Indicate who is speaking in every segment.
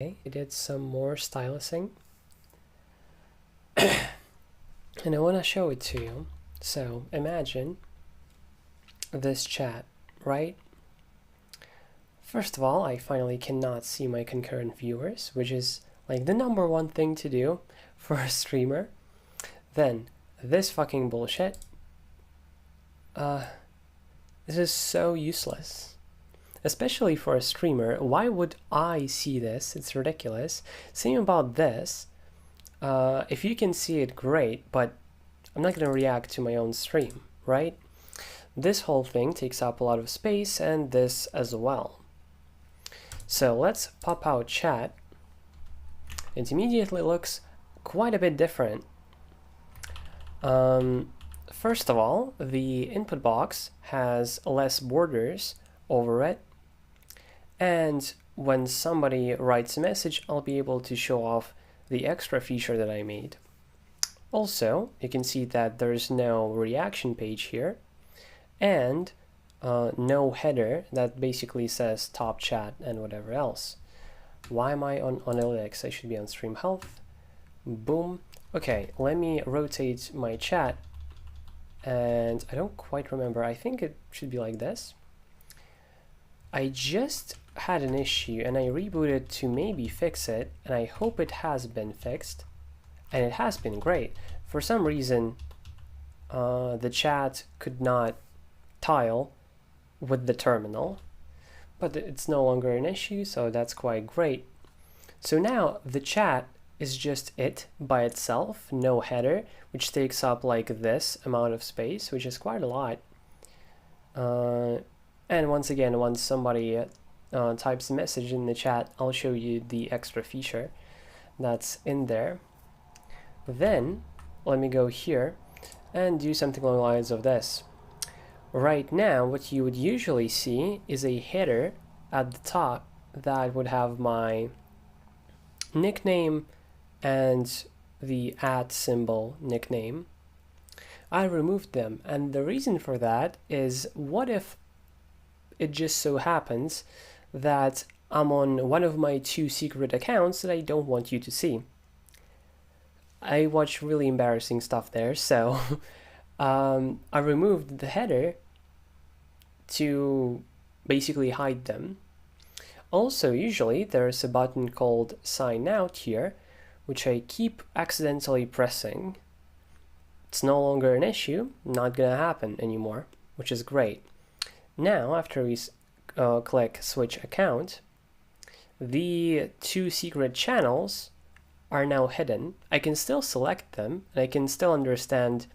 Speaker 1: I did some more stylizing and I want to show it to you. So imagine this chat, right? First of all, I finally cannot see my concurrent viewers, which is like the #1 thing to do for a streamer. Then this fucking bullshit. This is so useless. Especially for a streamer. Why would I see this? It's ridiculous. Same about this. If you can see it, great, but I'm not going to react to my own stream, right? This whole thing takes up a lot of space, and this as well. So let's pop out chat. It immediately looks quite a bit different. First of all, the input box has less borders over it. And when somebody writes a message, I'll be able to show off the extra feature that I made. Also, you can see that there's no reaction page here and no header that basically says top chat and whatever else. Why am I on analytics? I should be on stream health. Boom. Okay, let me rotate my chat, and I don't quite remember. I think it should be like this. I just had an issue and I rebooted to maybe fix it, and I hope it has been fixed, and it has been great. For some reason the chat could not tile with the terminal, but it's no longer an issue, so that's quite great. So now the chat is just it by itself, no header, which takes up like this amount of space, which is quite a lot. And once again, once somebody types a message in the chat, I'll show you the extra feature that's in there. Then let me go here and do something along the lines of this. Right now, what you would usually see is a header at the top that would have my nickname and the @ nickname. I removed them, and the reason for that is, what if it just so happens that I'm on one of my 2 secret accounts that I don't want you to see? I watch really embarrassing stuff there, so I removed the header to basically hide them. Also, usually there's a button called sign out here, which I keep accidentally pressing. It's no longer an issue, not gonna happen anymore, which is great. Now, after we click switch account, the 2 secret channels are now hidden. I can still select them, and I can still understand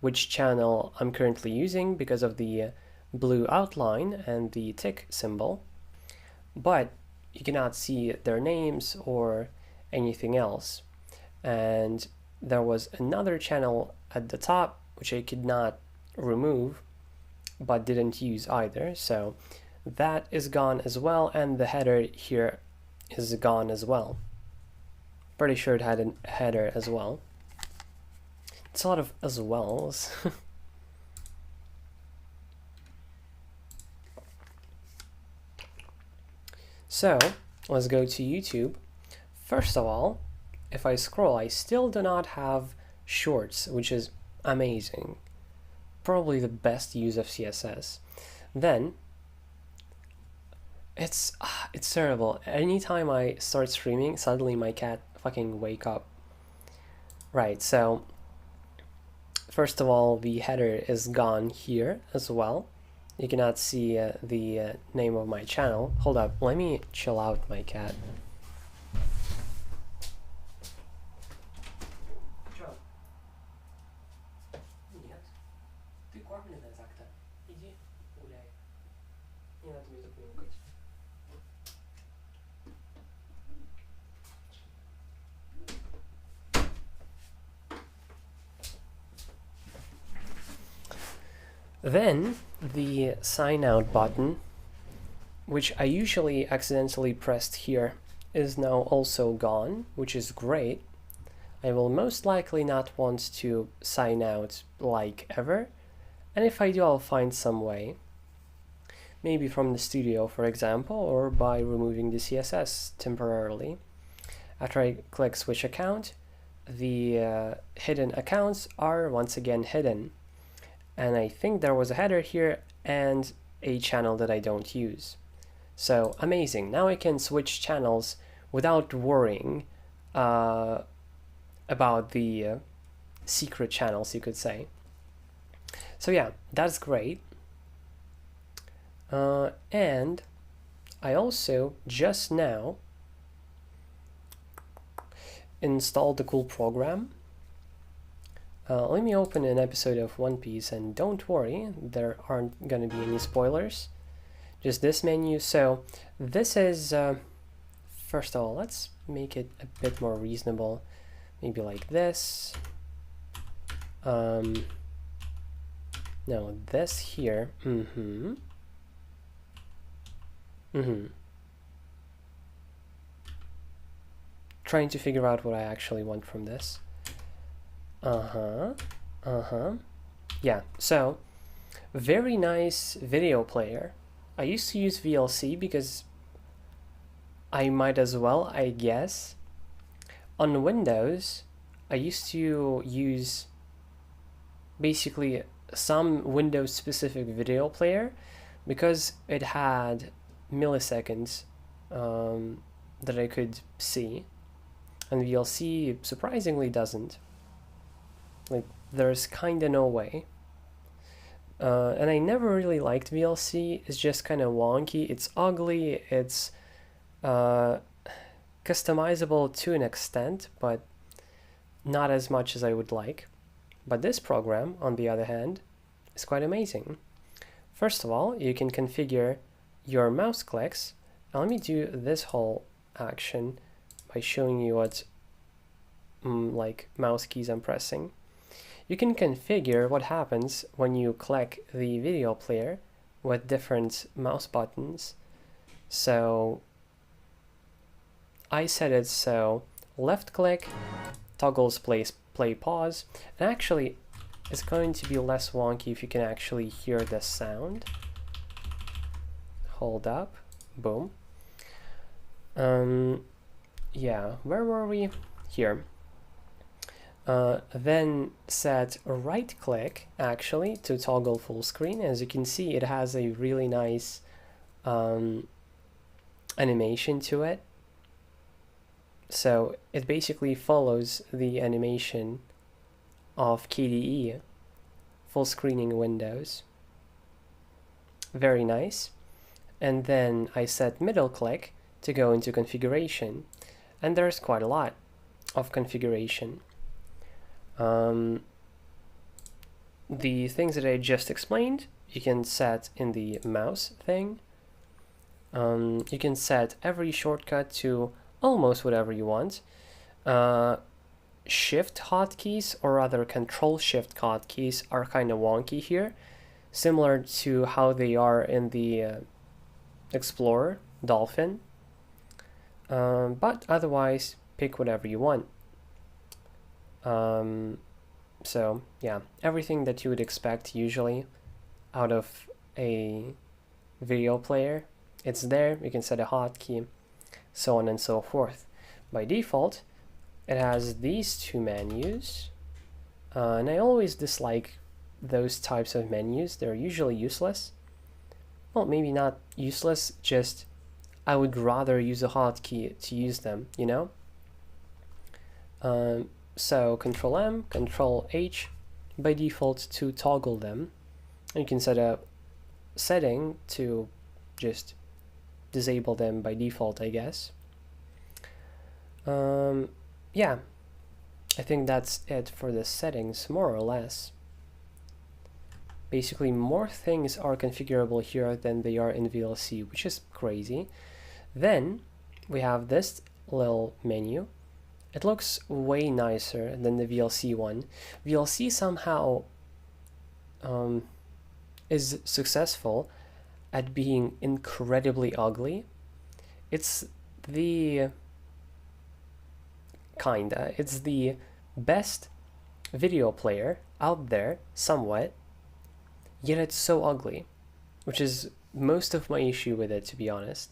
Speaker 1: which channel I'm currently using because of the blue outline and the tick symbol, but you cannot see their names or anything else. And there was another channel at the top which I could not remove but didn't use either, so that is gone as well, and the header here is gone as well. Pretty sure it had a header as well. It's a lot of as wells. So let's go to YouTube. First of all, if I scroll, I still do not have shorts, which is amazing. Probably the best use of CSS. Then it's terrible. Anytime I start streaming, suddenly my cat fucking wake up. Right, so first of all, the header is gone here as well. You cannot see the name of my channel. Hold up, let me chill out my cat. Then the sign out button, which I usually accidentally pressed here, is now also gone, which is great. I will most likely not want to sign out like ever, and if I do, I'll find some way. Maybe from the studio, for example, or by removing the CSS temporarily. After I click switch account, the hidden accounts are once again hidden. And I think there was a header here and a channel that I don't use. So amazing. Now I can switch channels without worrying about the secret channels, you could say. So yeah, that's great. And I also just now installed the cool program. Let me open an episode of One Piece, and don't worry, there aren't going to be any spoilers. Just this menu. So this is, first of all, let's make it a bit more reasonable. Maybe like this. No, this here. Trying to figure out what I actually want from this. Yeah, so very nice video player. I used to use VLC because I might as well, I guess. On Windows, I used to use basically some Windows specific video player because it had milliseconds that I could see, and VLC surprisingly doesn't. Like, there's kinda no way. And I never really liked VLC. It's just kind of wonky, it's ugly, it's customizable to an extent, but not as much as I would like. But this program, on the other hand, is quite amazing. First of all, you can configure your mouse clicks. Now let me do this whole action by showing you what like mouse keys I'm pressing. You can configure what happens when you click the video player with different mouse buttons. So I set it so left click toggles play pause, and actually it's going to be less wonky if you can actually hear the sound. Hold up, boom. Yeah, where were we? Here. Then set right click actually to toggle full screen. As you can see, it has a really nice animation to it. So it basically follows the animation of KDE, full screening Windows. Very nice. And then I set middle click to go into configuration, and there's quite a lot of configuration. The things that I just explained, you can set in the mouse thing. You can set every shortcut to almost whatever you want. Shift hotkeys, or rather Control Shift hotkeys, are kind of wonky here, similar to how they are in the Explorer Dolphin. But otherwise, pick whatever you want. So yeah, everything that you would expect usually out of a video player, it's there. You can set a hotkey, so on and so forth. By default, it has these two menus, and I always dislike those types of menus. They're usually useless. Well, maybe not useless, just I would rather use a hotkey to use them, you know? So Control M, Control H by default to toggle them. You can set a setting to just disable them by default, I guess. Yeah, I think that's it for the settings, more or less. Basically, more things are configurable here than they are in VLC, which is crazy. Then we have this little menu. It looks way nicer than the VLC one. VLC somehow is successful at being incredibly ugly. It's the it's the best video player out there, somewhat, yet it's so ugly, which is most of my issue with it, to be honest.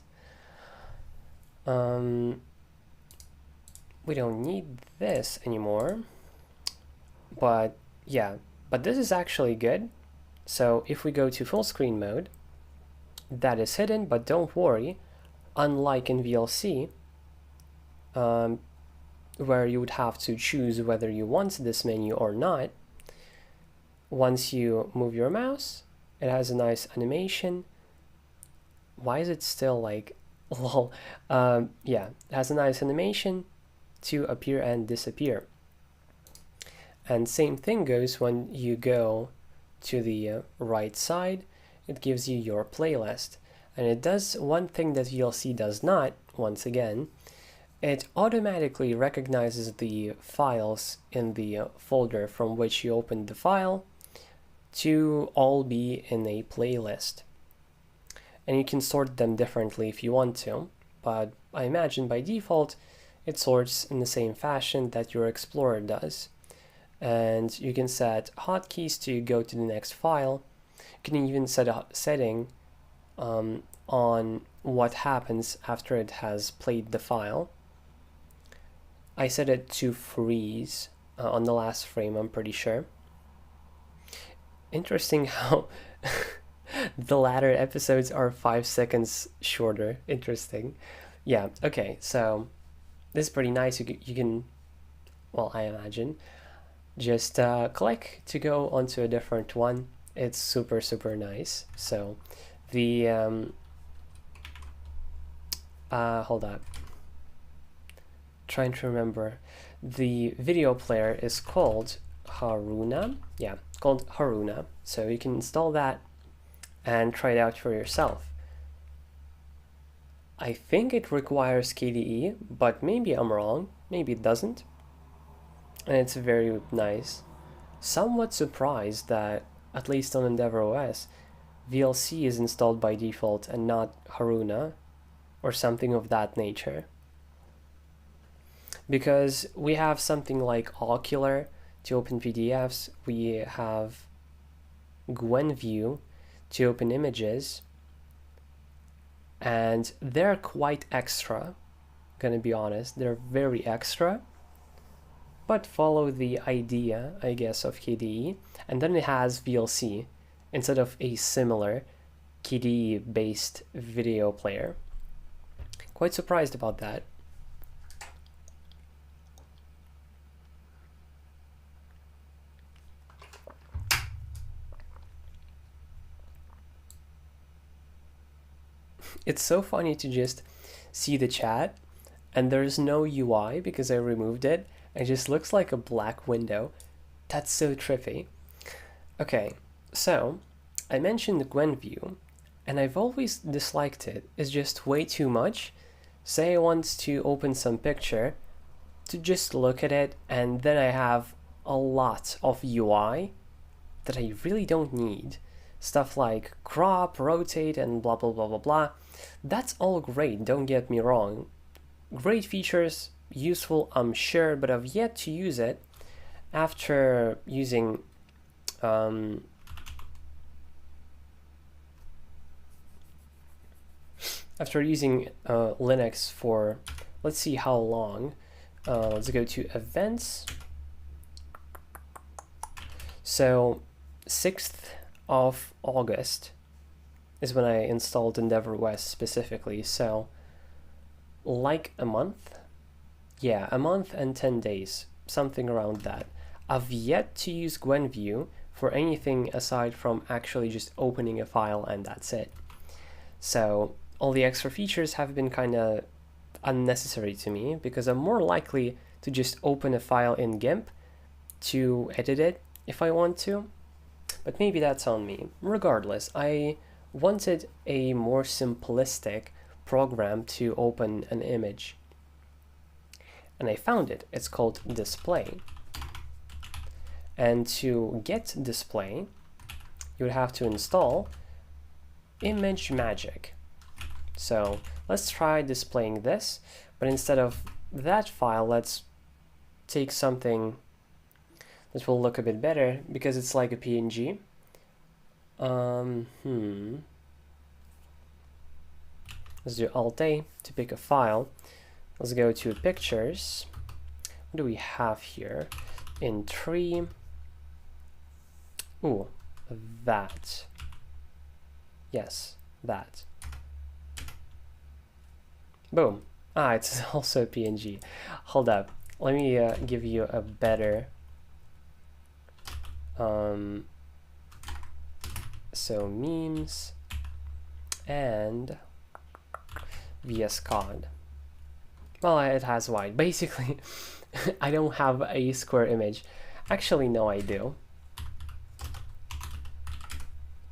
Speaker 1: we don't need this anymore, but yeah, but this is actually good. So if we go to full screen mode, that is hidden, but don't worry, unlike in VLC, where you would have to choose whether you want this menu or not, once you move your mouse, it has a nice animation. Why is it still like, lol? Yeah, it has a nice animation to appear and disappear. And same thing goes when you go to the right side, it gives you your playlist. And it does one thing that VLC does not, once again, it automatically recognizes the files in the folder from which you opened the file to all be in a playlist. And you can sort them differently if you want to, but I imagine by default it sorts in the same fashion that your Explorer does. And you can set hotkeys to go to the next file. You can even set a setting on what happens after it has played the file. I set it to freeze on the last frame, I'm pretty sure. Interesting how the latter episodes are 5 seconds shorter. Interesting. Yeah, okay, so this is pretty nice. You can, well, I imagine, just click to go onto a different one. It's super, super nice. So the, hold up. Trying to remember. The video player is called Haruna. Yeah, called Haruna. So you can install that and try it out for yourself. I think it requires KDE, but maybe I'm wrong. Maybe it doesn't. And it's very nice. Somewhat surprised that, at least on Endeavour OS, VLC is installed by default and not Haruna or something of that nature. Because we have something like Ocular to open PDFs, we have GwenView to open images, and they're quite extra, gonna be honest, they're very extra, but follow the idea, I guess, of KDE, and then it has VLC instead of a similar KDE-based video player. Quite surprised about that. It's so funny to just see the chat and there's no UI because I removed it. It just looks like a black window. That's so trippy. Okay, so I mentioned GwenView and I've always disliked it. It's just way too much. Say I want to open some picture to just look at it and then I have a lot of UI that I really don't need. Stuff like crop, rotate, and blah blah blah blah blah. That's all great, don't get me wrong. Great features, useful, I'm sure, but I've yet to use it after using Linux for, let's see how long. Let's go to events. So 6th of August is when I installed Endeavour OS specifically, so like a month? Yeah, a month and 10 days, something around that. I've yet to use GwenView for anything aside from actually just opening a file and that's it. So all the extra features have been kind of unnecessary to me because I'm more likely to just open a file in GIMP to edit it if I want to. But maybe that's on me. Regardless, I wanted a more simplistic program to open an image. And I found it. It's called Display. And to get Display, you would have to install Image Magic. So let's try displaying this, but instead of that file, let's take something that will look a bit better because it's like a PNG. Let's do Alt-A to pick a file. Let's go to Pictures, what do we have here? In 3, ooh, that. Yes, that. Boom. Ah, it's also a PNG. Hold up. Let me give you a better. So memes and VS Code. Well, it has white. Basically, I don't have a square image. Actually, no, I do.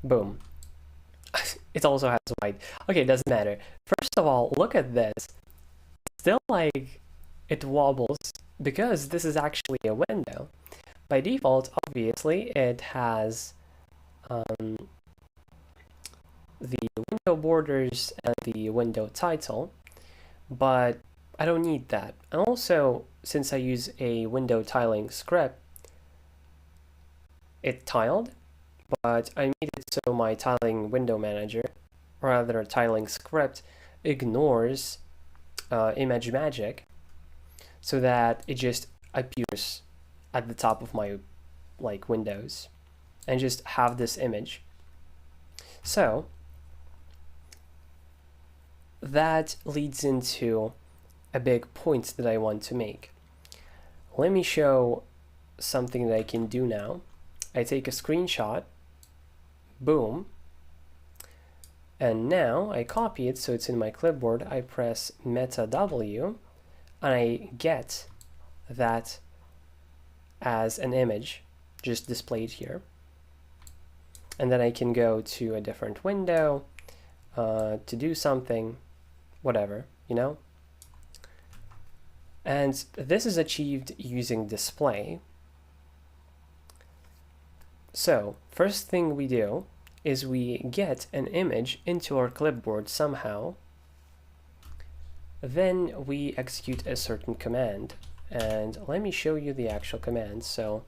Speaker 1: Boom. It also has white. Okay, doesn't matter. First of all, look at this. Still, like, it wobbles because this is actually a window. By default, obviously, it has the window borders and the window title, but I don't need that. And also, since I use a window tiling script, it tiled, but I made it so my tiling window manager, or rather tiling script, ignores image magic so that it just appears at the top of my windows and just have this image. So that leads into a big point that I want to make. Let me show something that I can do now. I take a screenshot, boom, and now I copy it so it's in my clipboard. I press Meta W and I get that as an image just displayed here. And then I can go to a different window to do something, whatever, you know? And this is achieved using display. So first thing we do is we get an image into our clipboard somehow. Then we execute a certain command. And let me show you the actual command. So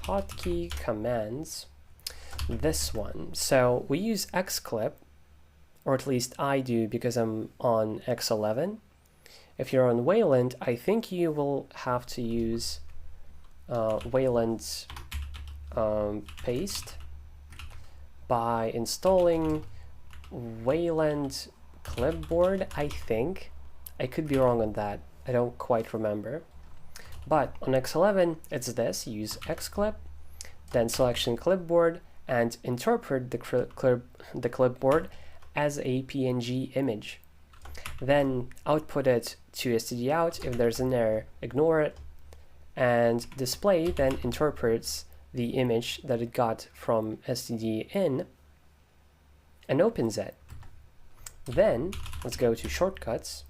Speaker 1: hotkey commands, this one. So we use xclip, or at least I do because I'm on X11. If you're on Wayland, I think you will have to use Wayland's paste by installing Wayland clipboard, I think. I could be wrong on that. I don't quite remember. But on X11, it's this. Use xclip, then selection clipboard, and interpret the clipboard as a PNG image. Then output it to stdout. If there's an error, ignore it. And display then interprets the image that it got from stdin and opens it. Then let's go to shortcuts.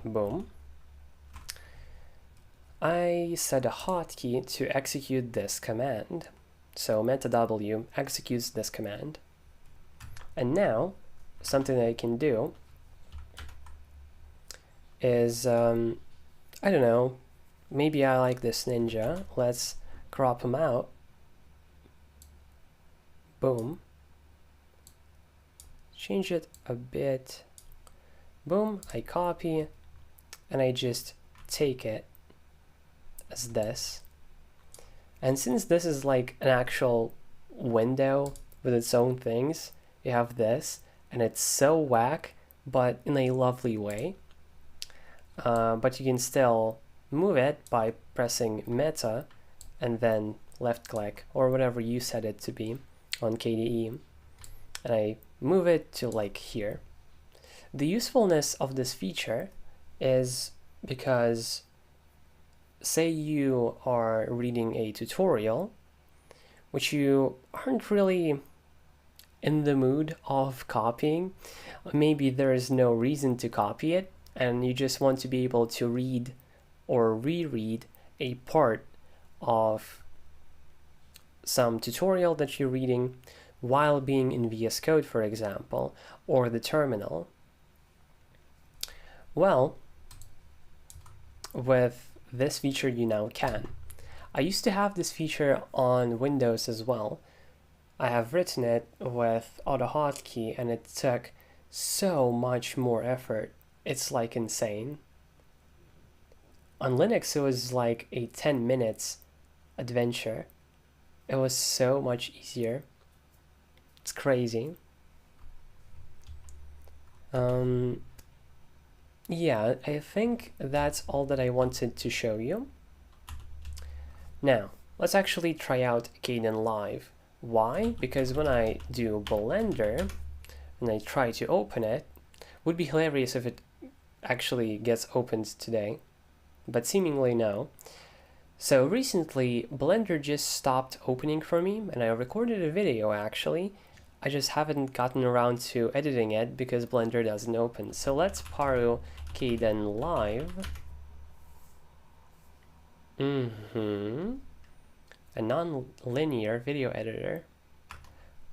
Speaker 1: Boom. I set a hotkey to execute this command. So meta W executes this command. And now something that I can do is, I don't know, maybe I like this ninja. Let's crop him out. Boom. Change it a bit. Boom, I copy, and I just take it as this. And since this is like an actual window with its own things, you have this, and it's so whack, but in a lovely way. But you can still move it by pressing Meta and then left click, or whatever you set it to be on KDE. And I move it to like here. The usefulness of this feature is because, say you are reading a tutorial, which you aren't really in the mood of copying. Maybe there is no reason to copy it, and you just want to be able to read or reread a part of some tutorial that you're reading while being in VS Code, for example, or the terminal. Well, with this feature you now can. I used to have this feature on Windows as well. I have written it with AutoHotkey, and it took so much more effort. It's like insane. On Linux, it was like a 10 minutes adventure. It was so much easier. It's crazy. Yeah, I think that's all that I wanted to show you. Now, let's actually try out Kden Live. Why? Because when I do Blender and I try to open it, would be hilarious if it actually gets opened today, but seemingly no. So recently, Blender just stopped opening for me, and I recorded a video actually. I just haven't gotten around to editing it because Blender doesn't open. So let's paru Kden Live. A non-linear video editor.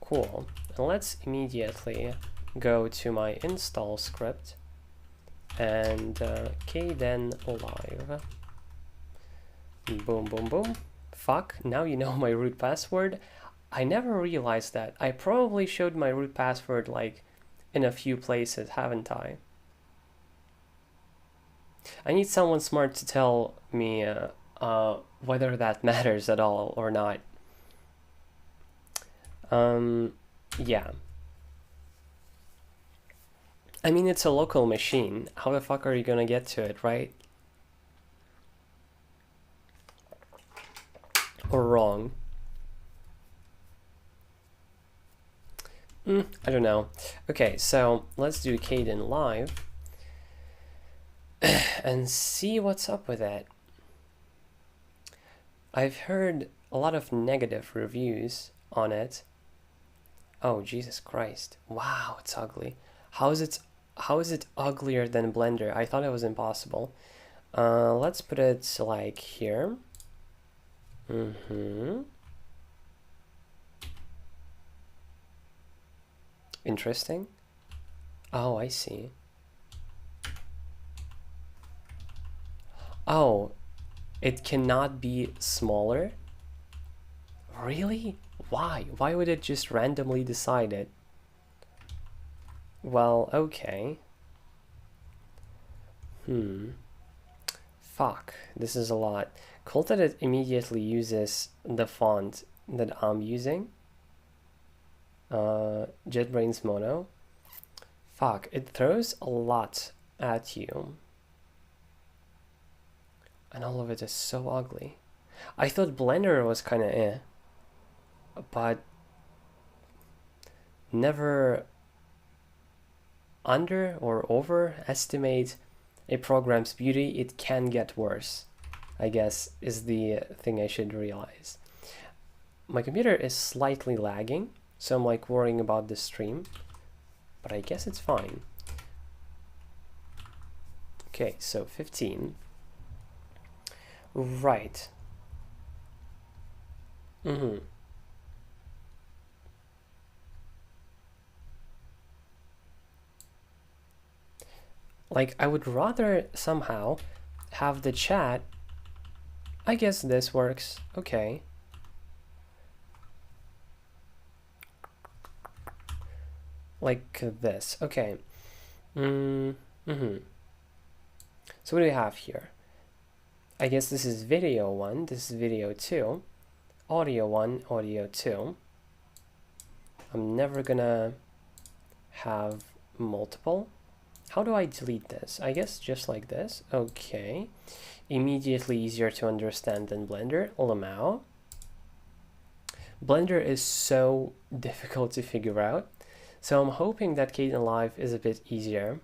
Speaker 1: Cool. And let's immediately go to my install script and Kden Live. Boom, boom, boom. Fuck, now you know my root password. I never realized that. I probably showed my root password like in a few places, haven't I? I need someone smart to tell me whether that matters at all or not. Yeah. I mean, it's a local machine. How the fuck are you gonna get to it, right? Or wrong? I don't know. Okay, so let's do Kden Live and see what's up with it. I've heard a lot of negative reviews on it. Oh, Jesus Christ. Wow, it's ugly. How is it uglier than Blender? I thought it was impossible. Let's put it like here. Interesting. Oh, I see. Oh, it cannot be smaller? Really? Why? Why would it just randomly decide it? Well, okay. Fuck, this is a lot. Cool that it immediately uses the font that I'm using. JetBrains Mono. Fuck, it throws a lot at you. And all of it is so ugly. I thought Blender was kind of eh. But never under or overestimate a program's beauty. It can get worse, I guess, is the thing I should realize. My computer is slightly lagging, so I'm like worrying about the stream, but I guess it's fine. Okay, so 15. Right. Like, I would rather somehow have the chat. I guess this works. Okay. Like this. Okay. So what do we have here? I guess this is video 1, this is video 2, audio 1, audio 2. I'm never gonna have multiple. How do I delete this? I guess just like this. Okay. Immediately easier to understand than Blender. Lamau. Blender is so difficult to figure out. So I'm hoping that Kden Live is a bit easier.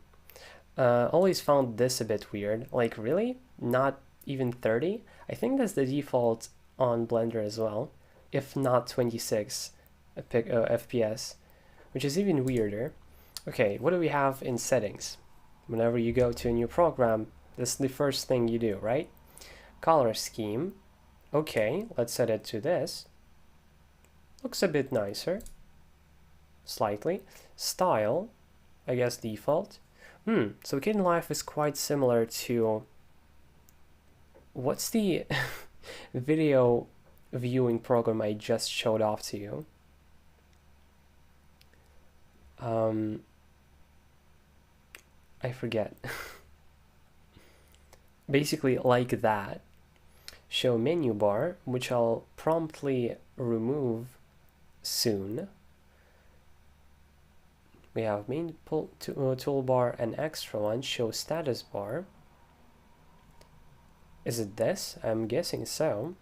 Speaker 1: Always found this a bit weird. Like, really? Not even 30? I think that's the default on Blender as well, if not 26 FPS, which is even weirder. Okay, what do we have in settings? Whenever you go to a new program, this is the first thing you do, right? Color scheme. Okay, let's set it to this. Looks a bit nicer. Slightly. Style, I guess default. So Kden Live is quite similar to... What's the video viewing program I just showed off to you? I forget. Basically like that. Show menu bar, which I'll promptly remove soon. We have main toolbar and extra one, show status bar. Is it this? I'm guessing so.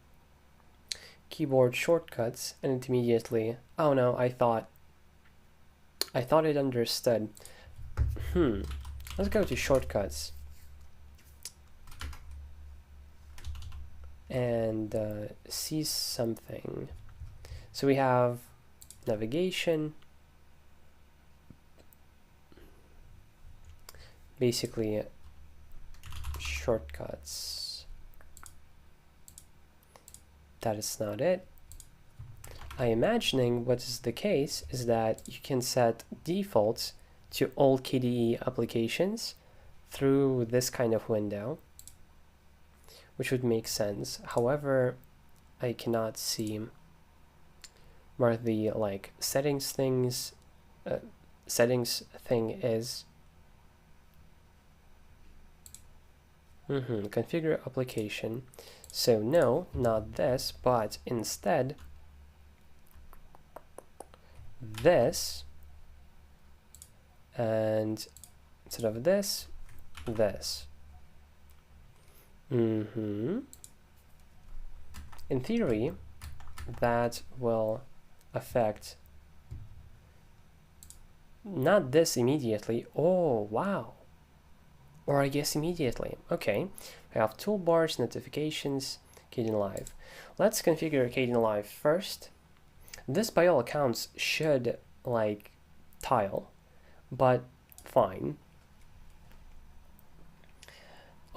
Speaker 1: Keyboard shortcuts, and immediately, oh no, I thought it understood. Let's go to shortcuts. And see something. So we have navigation, basically shortcuts. That is not it. I'm imagining what is the case is that you can set defaults to all KDE applications through this kind of window, which would make sense. However, I cannot see where the like settings thing is. Configure application. So no, not this, but instead this, and instead of this, this. In theory, that will affect not this immediately. Oh, wow. Or I guess immediately. Okay, we have toolbars, notifications, Kdenlive. Let's configure Kdenlive first. This by all accounts should like tile, but fine.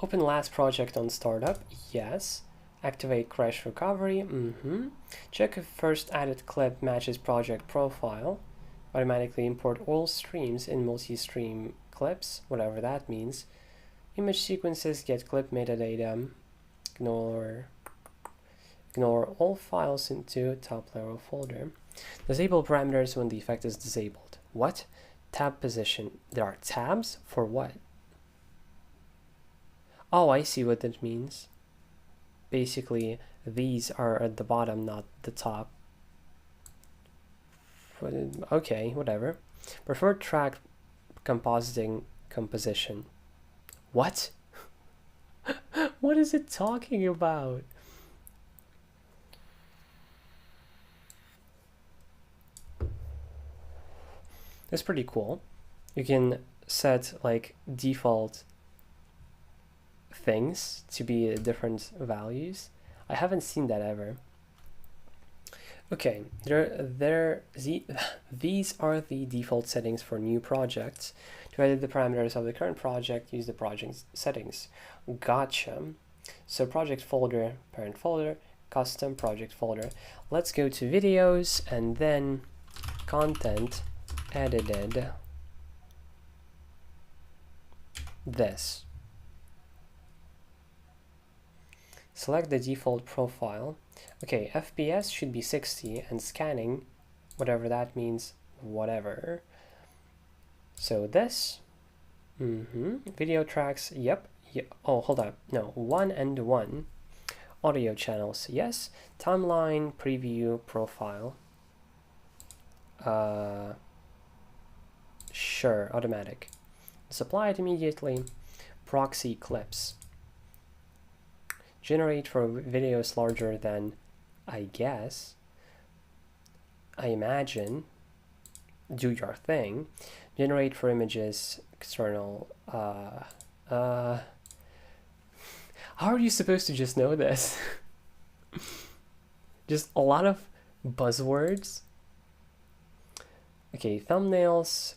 Speaker 1: Open last project on startup, yes. Activate crash recovery, Check if first added clip matches project profile. Automatically import all streams in multi-stream clips, whatever that means. Image sequences, get clip metadata. Ignore all files into top level folder. Disable parameters when the effect is disabled. What? Tab position. There are tabs? For what? Oh, I see what that means. Basically, these are at the bottom, not the top. Okay, whatever. Preferred track composition. What? What is it talking about? That's pretty cool. You can set like default things to be different values. I haven't seen that ever. Okay, these are the default settings for new projects. To edit the parameters of the current project, use the project settings. Gotcha. So project folder, parent folder, custom project folder. Let's go to videos and then content edited. This. Select the default profile. Okay, FPS should be 60 and scanning, whatever that means, whatever. So this, video tracks, yep. Oh, hold up, no, 1 and 1. Audio channels, yes. Timeline, preview, profile. Sure, automatic. Supply it immediately. Proxy clips. Generate for videos larger than, I guess, I imagine, do your thing. Generate for images, external, how are you supposed to just know this? Just a lot of buzzwords. Okay, thumbnails,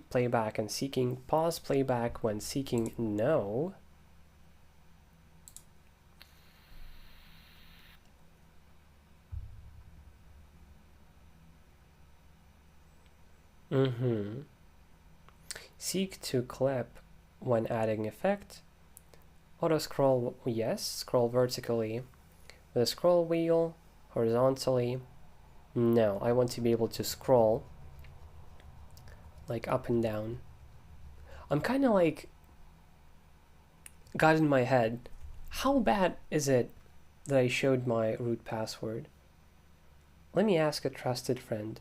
Speaker 1: playback and seeking, pause playback when seeking, no. Seek to clip when adding effect. Auto scroll, yes. Scroll vertically with a scroll wheel. Horizontally, no. I want to be able to scroll like up and down. I'm kind of like got in my head, how bad is it that I showed my root password? Let me ask a trusted friend.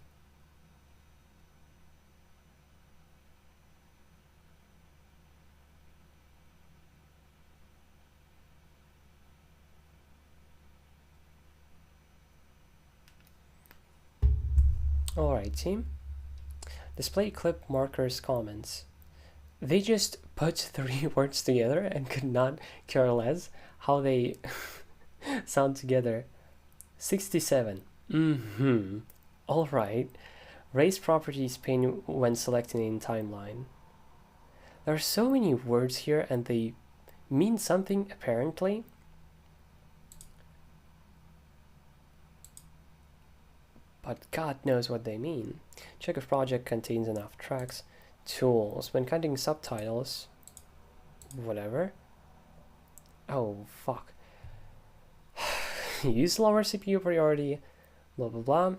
Speaker 1: Alright, team. Display clip markers comments. They just put 3 words together and could not care less how they sound together. 67. Alright. Raise properties pane when selecting in timeline. There are so many words here and they mean something apparently. But God knows what they mean. Check if project contains enough tracks. Tools. When counting subtitles. Whatever. Oh, fuck. Use lower CPU priority. Blah, blah, blah.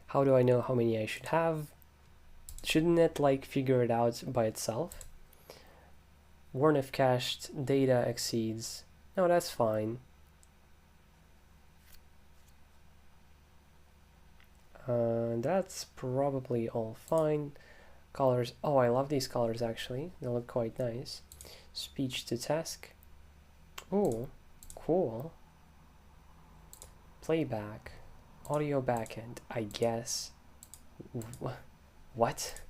Speaker 1: How do I know how many I should have? Shouldn't it, like, figure it out by itself? Warn if cached data exceeds. No, that's fine. That's probably all fine. Colors. Oh, I love these colors actually. They look quite nice. Speech to task. Oh, cool. Playback. Audio backend. I guess. What?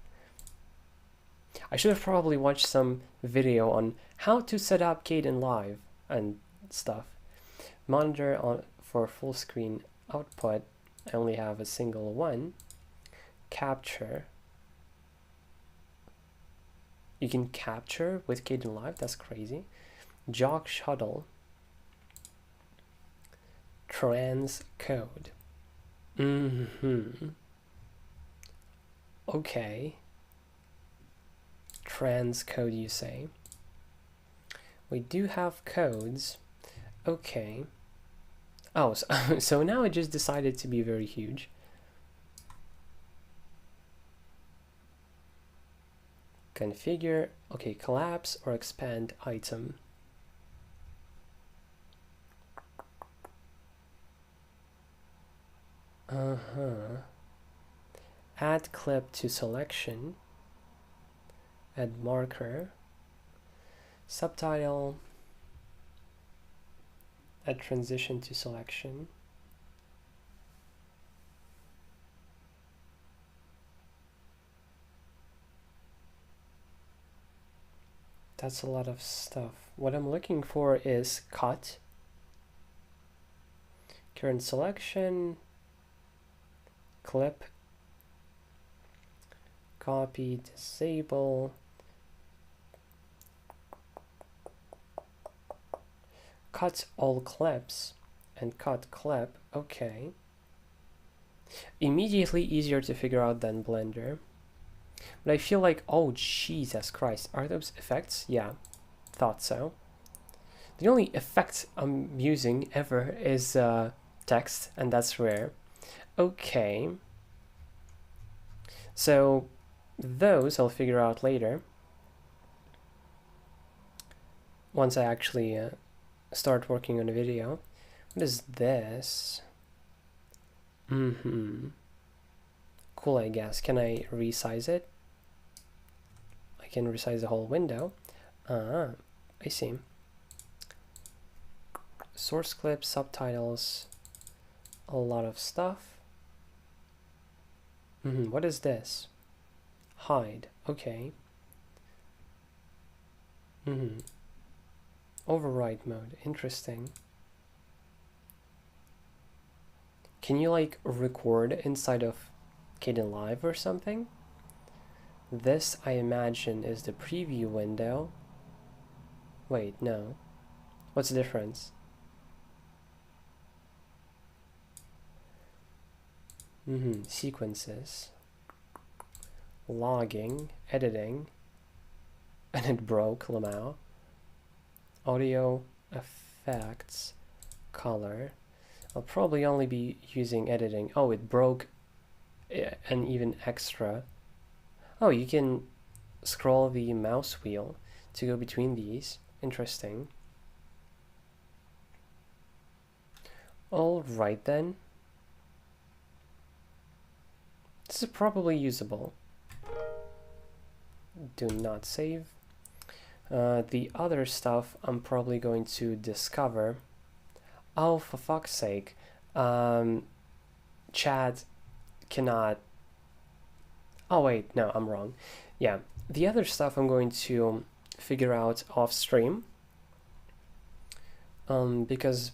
Speaker 1: I should have probably watched some video on how to set up Kdenlive and stuff. Monitor on for full screen output. I only have a single one. Capture. You can capture with Kdenlive, that's crazy. Jog shuttle. Transcode. Okay. Transcode, you say? We do have codes. Okay. Oh, so now it just decided to be very huge. Configure. Okay, collapse or expand item. Add clip to selection. Add marker. Subtitle. Add transition to selection. That's a lot of stuff. What I'm looking for is cut. Current selection. Clip. Copy, disable. Cut all clips and cut clip. Okay. Immediately easier to figure out than Blender. But I feel like, oh Jesus Christ, are those effects? Yeah, thought so. The only effect I'm using ever is text, and that's rare. Okay. So those I'll figure out later. Once I actually start working on a video. What is this? Cool, I guess. Can I resize it? I can resize the whole window. I see. Source clips, subtitles, a lot of stuff. What is this? Hide. Okay. Override mode. Interesting. Can you like record inside of Kdenlive or something? This, I imagine, is the preview window. Wait, no. What's the difference? Sequences. Logging. Editing. And it broke, Lamau. Audio. Effects. Color. I'll probably only be using editing. Oh, it broke an even extra. Oh, you can scroll the mouse wheel to go between these. Interesting. All right then. This is probably usable. Do not save. The other stuff I'm probably going to discover. Oh, for fuck's sake. Chat cannot... Oh wait, no, I'm wrong. Yeah, the other stuff I'm going to figure out off stream. Because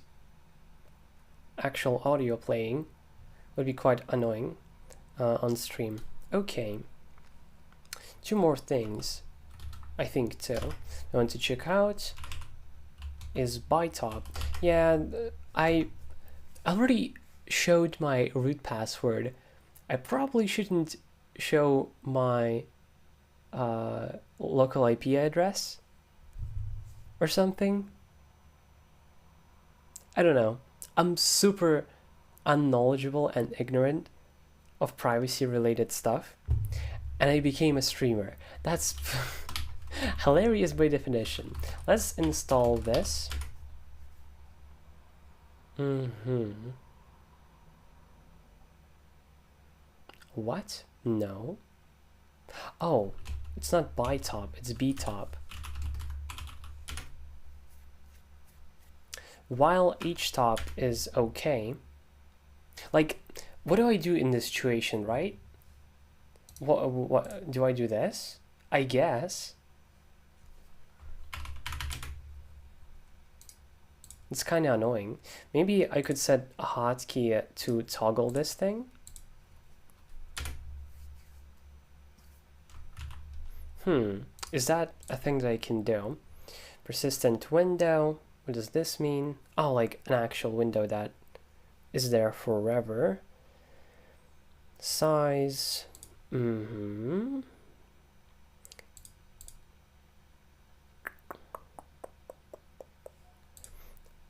Speaker 1: actual audio playing would be quite annoying on stream. Okay. 2 more things, I think, too. I want to check out is btop. Yeah, I already showed my root password. I probably shouldn't show my local IP address or something. I don't know. I'm super unknowledgeable and ignorant of privacy related stuff, and I became a streamer. That's hilarious by definition. Let's install this. What? No. Oh, it's not btop, it's btop. While htop is okay, like, what do I do in this situation, right? What do I do this? I guess. It's kind of annoying. Maybe I could set a hotkey to toggle this thing. Is that a thing that I can do? Persistent window. What does this mean? Oh, like an actual window that is there forever. Size.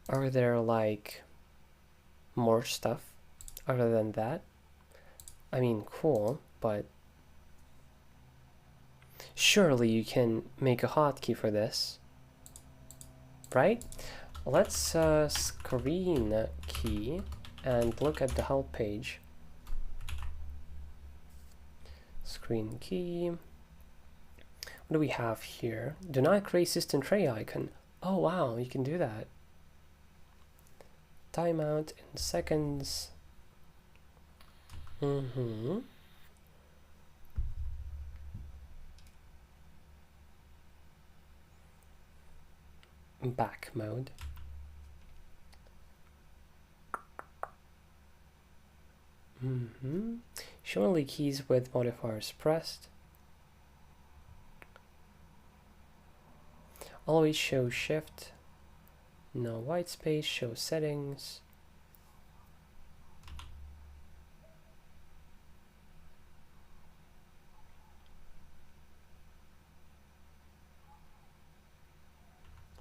Speaker 1: Are there like more stuff other than that? I mean, cool, but surely you can make a hotkey for this, right? Let's screen key and look at the help page. Screen key. What do we have here? Do not create system tray icon. Oh wow, you can do that. Timeout in seconds. Back mode. Show only keys with modifiers pressed. Always show shift. No white space. Show settings.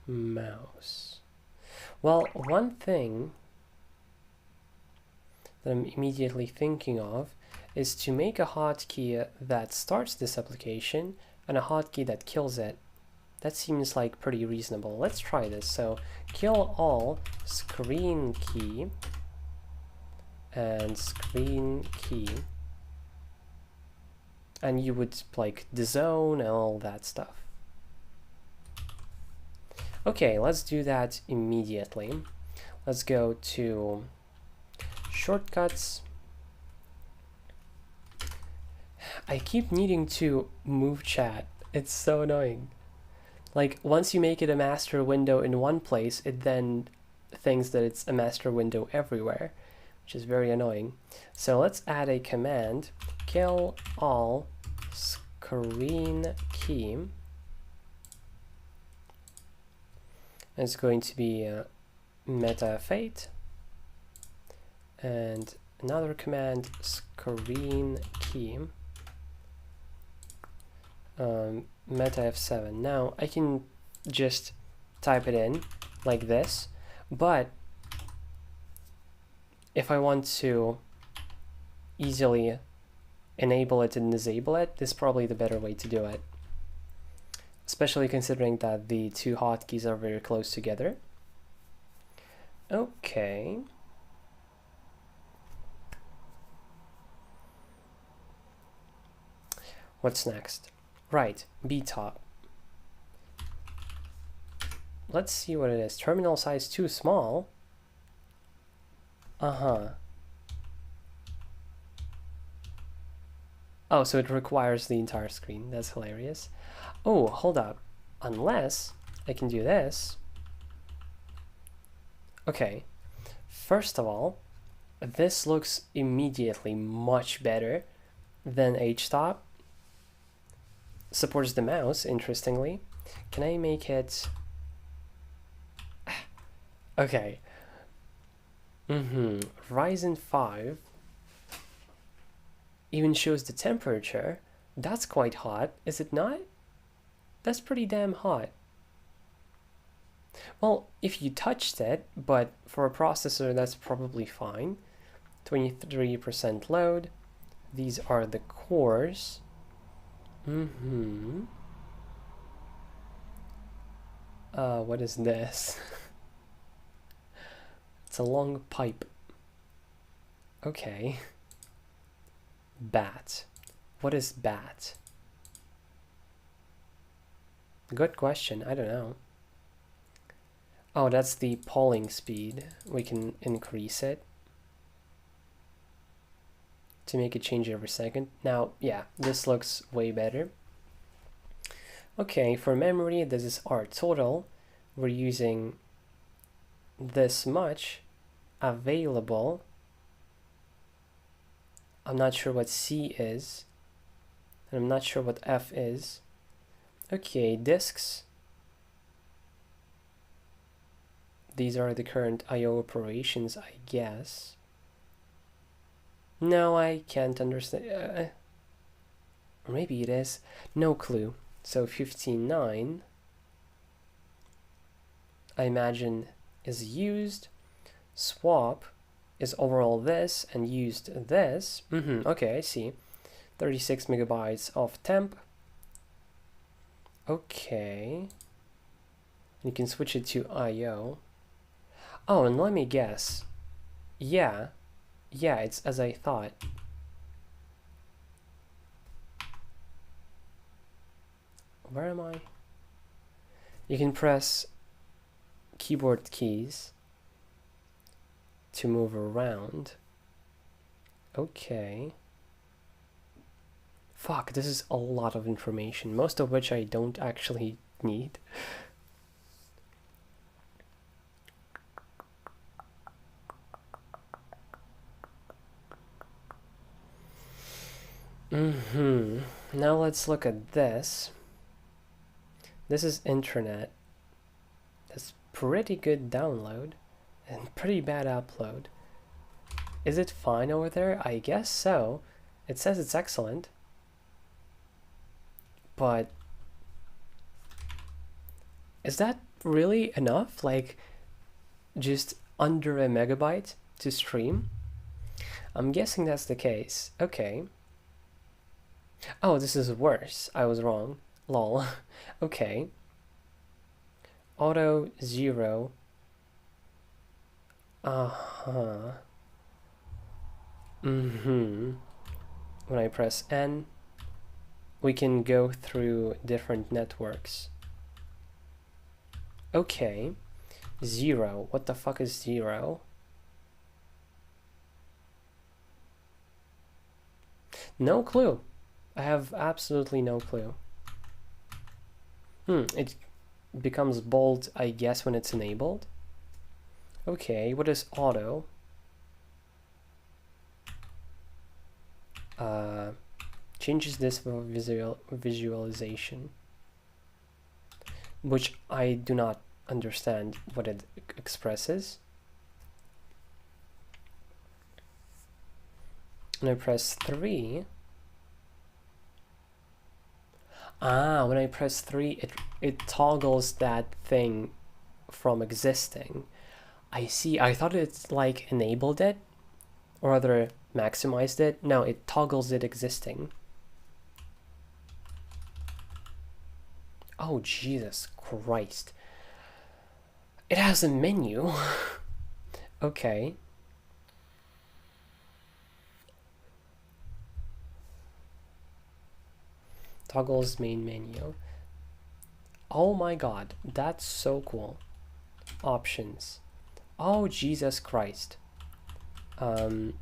Speaker 1: Mouse. Well, one thing that I'm immediately thinking of is to make a hotkey that starts this application and a hotkey that kills it. That seems like pretty reasonable. Let's try this. So kill all screen key and screen key, and you would like disown and all that stuff. Okay, let's do that immediately. Let's go to shortcuts. I keep needing to move chat. It's so annoying. Like, once you make it a master window in one place, it then thinks that it's a master window everywhere, which is very annoying. So let's add a command, kill all screen key. It's going to be meta f8, and another command, screen key, meta f7. Now I can just type it in like this, but if I want to easily enable it and disable it, this is probably the better way to do it. especially considering that the two hotkeys are very close together. Okay. What's next? Right, btop. Let's see what it is. Terminal size too small. Oh, so it requires the entire screen. That's hilarious. Oh, hold up. Unless I can do this. Okay. First of all, this looks immediately much better than htop. Supports the mouse, interestingly. Can I make it... Okay. Ryzen 5 even shows the temperature. That's quite hot, is it not? That's pretty damn hot. Well, if you touched it, but for a processor, that's probably fine. 23% load. These are the cores. What is this? It's a long pipe. Okay. Bat. What is bat? Good question. I don't know. Oh, that's the polling speed. We can increase it to make it change every second. Now, yeah, this looks way better. Okay, for memory, this is our total. We're using this much available. I'm not sure what C is, and I'm not sure what F is. Okay, disks. These are the current I/O operations, I guess. No, I can't understand. Or maybe it is. No clue. So 15.9, I imagine, is used. Swap is overall this and used this. Okay, I see. 36 megabytes of temp. Okay. You can switch it to I/O. Oh, and let me guess. Yeah, it's as I thought. Where am I? You can press keyboard keys to move around. Okay. Fuck, this is a lot of information, most of which I don't actually need. Now let's look at this. This is internet. That's pretty good download and pretty bad upload. Is it fine over there? I guess so. It says it's excellent. But is that really enough? Like just under a megabyte to stream? I'm guessing that's the case. Okay. Oh, this is worse. I was wrong. Lol. Okay. Auto 0. When I press N, we can go through different networks. Okay. 0. What the fuck is 0? No clue. I have absolutely no clue. It becomes bold, I guess, when it's enabled. Okay, what is auto? Changes this for visualization, which I do not understand what it expresses. And I press 3. When I press 3, it toggles that thing from existing. I see. I thought it like enabled it, or rather maximized it. No, it toggles it existing. Oh, Jesus Christ. It has a menu. Okay. Toggles main menu. Oh my god, that's so cool. Options. Oh, Jesus Christ. I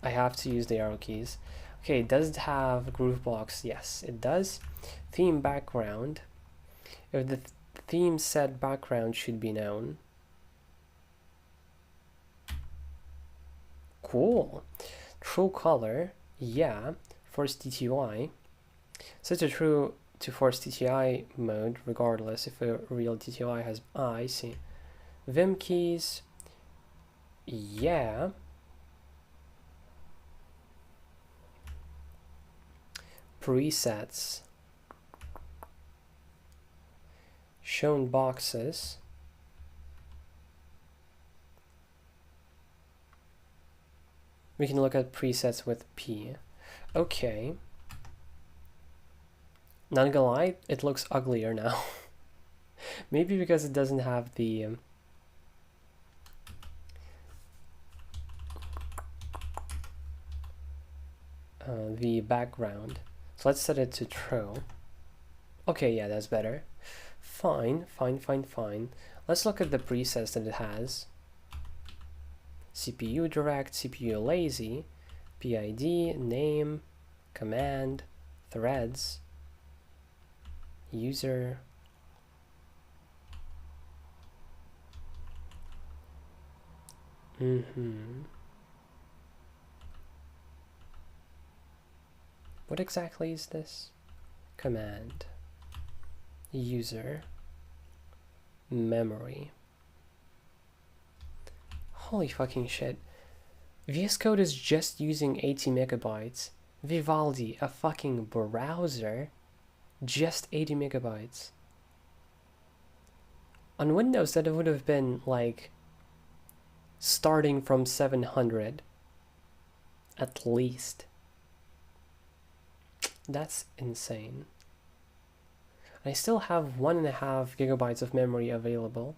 Speaker 1: have to use the arrow keys. Okay, does it have Gruvbox? Yes, it does. Theme background. If the theme set background should be known. Cool. True color. Yeah. Force DTI. Set a true to force DTI mode regardless if a real DTI has... Ah, I see. Vim keys. Yeah. Presets. Shown boxes. We can look at presets with P. Okay. Not gonna lie, it looks uglier now. Maybe because it doesn't have the background. So let's set it to true. Okay, yeah, that's better. Fine. Let's look at the presets that it has. CPU direct, CPU lazy, PID, name, command, threads, user. What exactly is this? Command, user, memory. Holy fucking shit. VS Code is just using 80 megabytes. Vivaldi, a fucking browser, just 80 megabytes. On Windows, that would have been like starting from 700 at least. That's insane. I still have 1.5 gigabytes of memory available.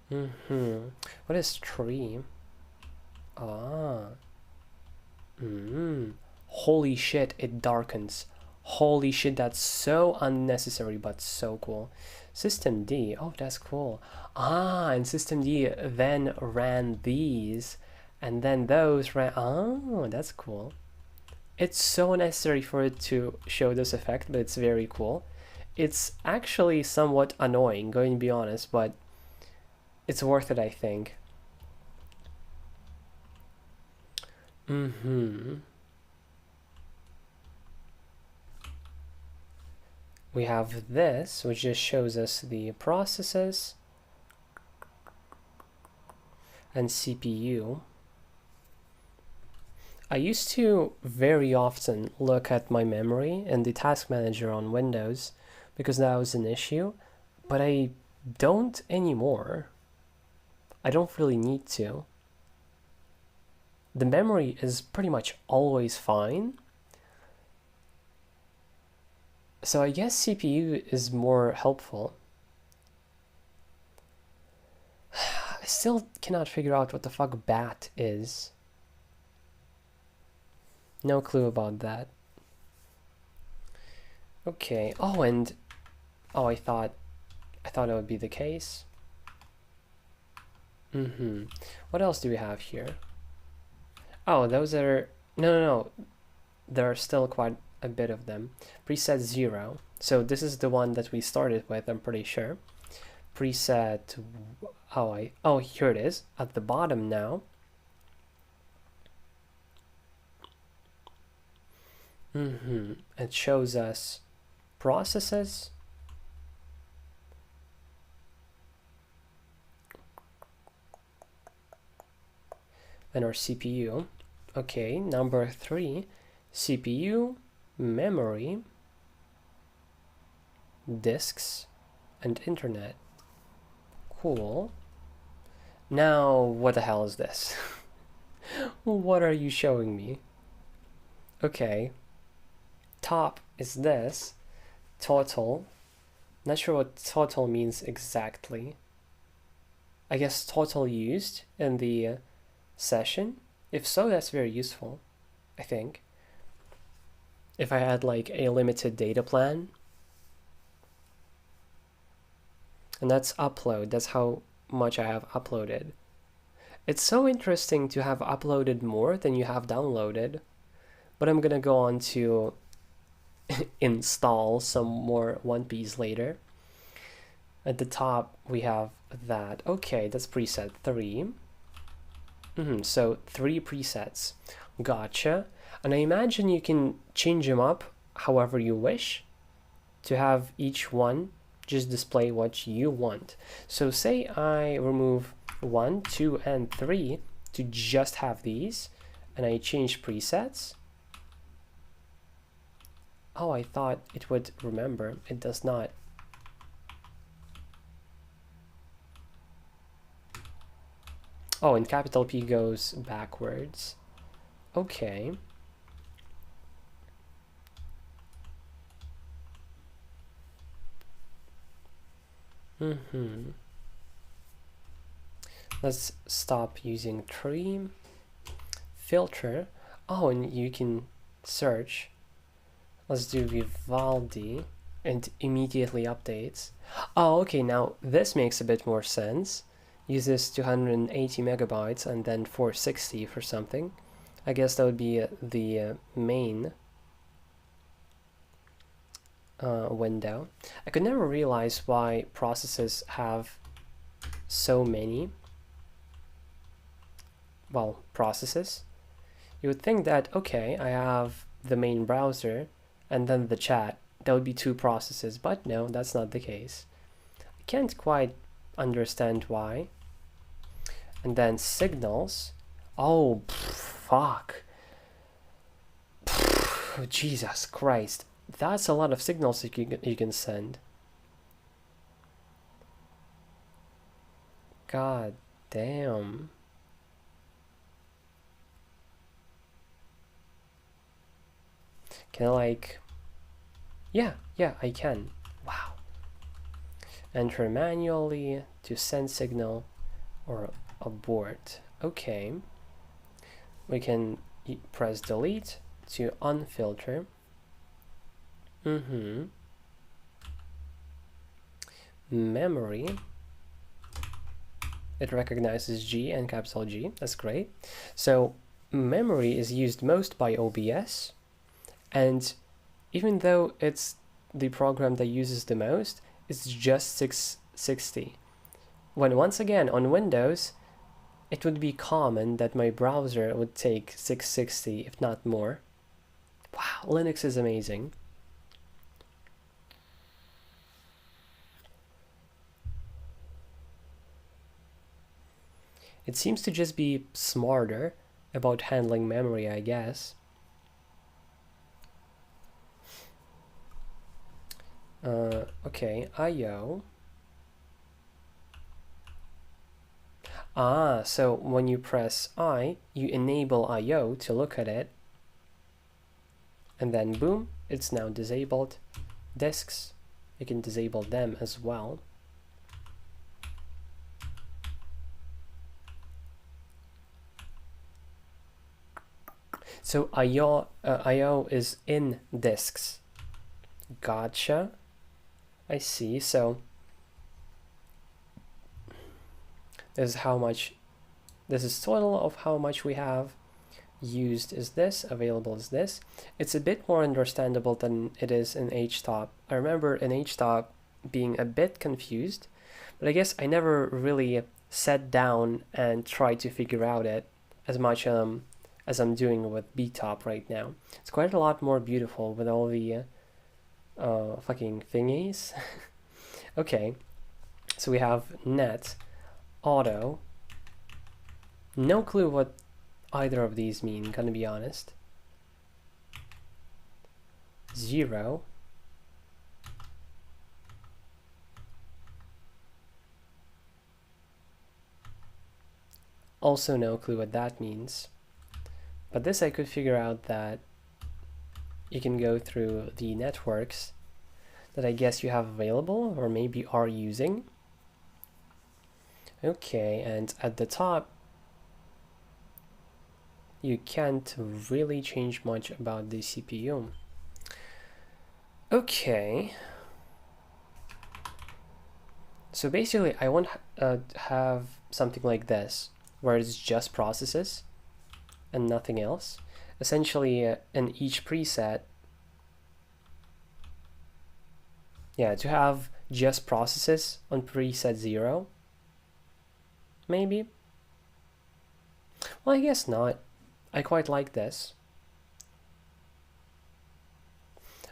Speaker 1: What is tree? Ah. Holy shit, it darkens. Holy shit, that's so unnecessary, but so cool. System D, oh, that's cool. Ah, and System D then ran these, and then those ran, oh, that's cool. It's so unnecessary for it to show this effect, but it's very cool. It's actually somewhat annoying, going to be honest, but it's worth it, I think. We have this, which just shows us the processes and CPU. I used to very often look at my memory in the task manager on Windows because that was an issue, but I don't anymore. I don't really need to. The memory is pretty much always fine. So I guess CPU is more helpful. I still cannot figure out what the fuck bat is. No clue about that. Okay. Oh, and I thought it would be the case. What else do we have here? Oh, those are no. There are still quite a bit of them. Preset 0. So this is the one that we started with, I'm pretty sure. Preset, oh, here it is at the bottom now. It shows us processes, and our CPU. Okay, number 3, CPU, memory, disks, and internet. Cool. Now, what the hell is this? What are you showing me? Okay. Top is this. total. Not sure what total means exactly. I guess total used in the session. If so, that's very useful, I think. If I had like a limited data plan. And that's upload. That's how much I have uploaded. It's so interesting to have uploaded more than you have downloaded. But I'm gonna go on to install some more One Piece later. At the top, we have that. Okay, that's preset 3. So 3 presets. Gotcha. And I imagine you can change them up however you wish to have each one just display what you want. So say I remove 1, 2, and 3 to just have these, and I change presets. Oh, I thought it would remember. It does not. Oh, and capital P goes backwards. Okay. Let's stop using tree. Filter. Oh, and you can search. Let's do Vivaldi, and immediately updates. Oh, okay, now this makes a bit more sense. Uses 280 megabytes and then 460 for something. I guess that would be the main window. I could never realize why processes have so many, well, processes. You would think that, okay, I have the main browser and then the chat. That would be 2 processes, but no, that's not the case. I can't quite understand why. And then signals. Oh, fuck. Jesus Christ. That's a lot of signals that you can send. God damn. Can I like... Yeah, I can. Wow. Enter manually to send signal or abort. Okay. We can press delete to unfilter. Memory. It recognizes G and capital G. That's great. So memory is used most by OBS. And even though it's the program that uses the most, it's just 660. When once again on Windows, it would be common that my browser would take 660, if not more. Wow, Linux is amazing. It seems to just be smarter about handling memory, I guess. Okay, I/O. So when you press I, you enable I/O to look at it. And then boom, it's now disabled. Disks, you can disable them as well. So I/O is in disks. Gotcha. I see. So this is total of how much we have. Used is this, available is this. It's a bit more understandable than it is in htop. I remember in htop being a bit confused, but I guess I never really sat down and tried to figure out it as much as I'm doing with btop right now. It's quite a lot more beautiful with all the fucking thingies. Okay, so we have net, auto. No clue what either of these mean, gonna be honest. 0. Also no clue what that means. But this I could figure out that you can go through the networks. that I guess you have available or maybe are using. Okay, and at the top, you can't really change much about the CPU. Okay. So basically, I want to have something like this, where it's just processes and nothing else. Essentially, in each preset, yeah, to have just processes on preset 0, maybe. Well, I guess not. I quite like this.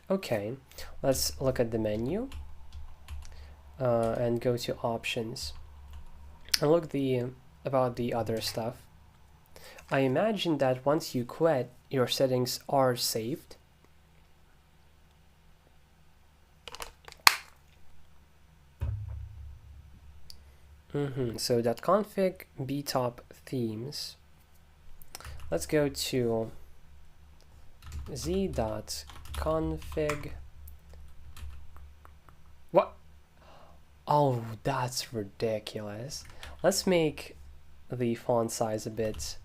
Speaker 1: Okay, let's look at the menu and go to options and look about the other stuff. I imagine that once you quit, your settings are saved. So .config btop themes. Let's go to z.config. What? Oh, that's ridiculous. Let's make the font size a bit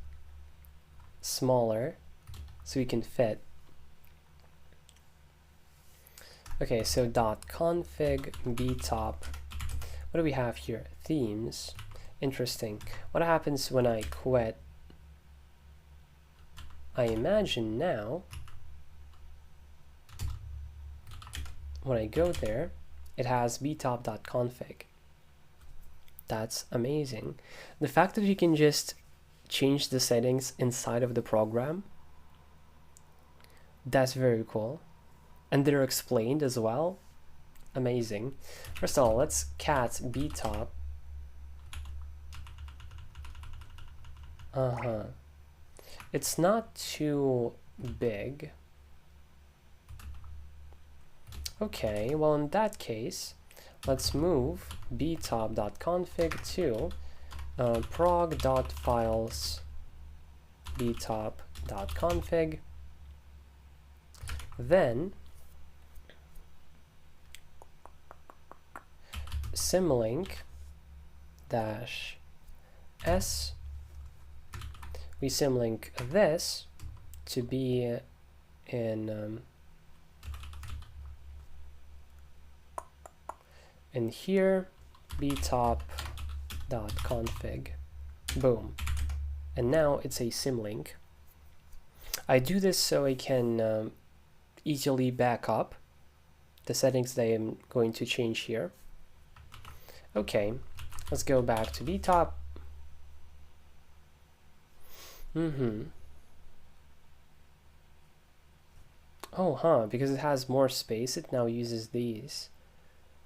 Speaker 1: smaller so we can fit. Okay, so .config btop. What do we have here? Themes. Interesting. What happens when I quit? I imagine now, when I go there, it has btop.config. That's amazing. The fact that you can just change the settings inside of the program, that's very cool. And they're explained as well. Amazing. First of all, let's cat btop. It's not too big. Okay, well in that case, let's move btop.config to prog.files btop.config. Then symlink dash s. We symlink this to be in here, btop.config. Boom. And now it's a symlink. I do this so I can easily back up the settings that I'm going to change here. Okay, let's go back to btop. Oh, because it has more space, it now uses these,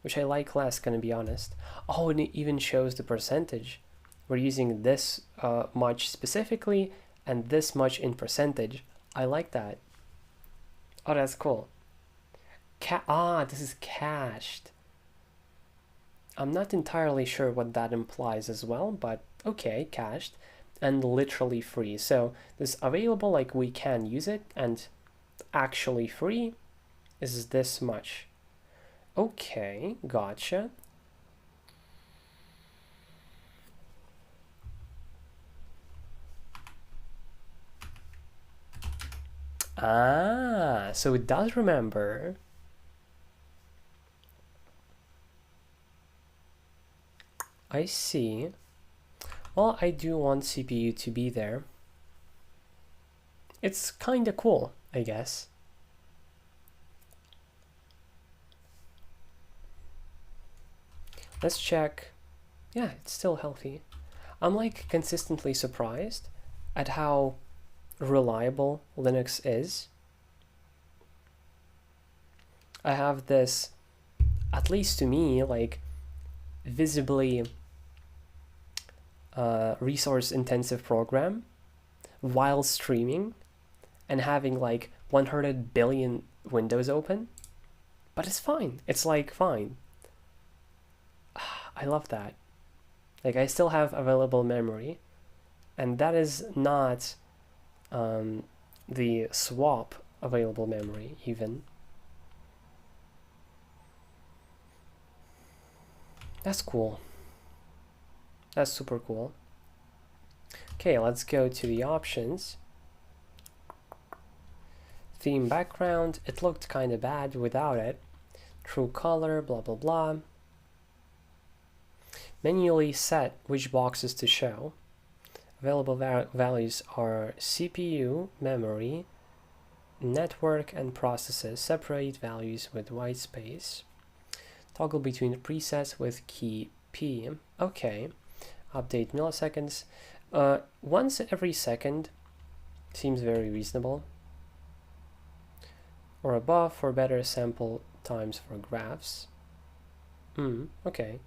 Speaker 1: which I like less, gonna be honest. Oh, and it even shows the percentage. We're using this much specifically and this much in percentage. I like that. Oh, that's cool. This is cached. I'm not entirely sure what that implies as well, but okay, cached and literally free. So this available, like we can use it, and actually free is this much. Okay, gotcha. So it does remember. I see. Well, I do want CPU to be there. It's kinda cool, I guess. Let's check. Yeah, it's still healthy. I'm like consistently surprised at how reliable Linux is. I have this, at least to me, like visibly resource intensive program while streaming and having like 100 billion windows open, but it's fine. It's like fine. I love that. Like I still have available memory, and that is not the swap available memory even. That's cool. That's super cool. Okay, let's go to the options. Theme background, it looked kind of bad without it. True color, blah blah blah. Manually set which boxes to show. Available values are CPU, memory, network, and processes. Separate values with white space. Toggle between presets with key P. Okay. Update milliseconds. Once every second seems very reasonable. Or above for better sample times for graphs. Okay.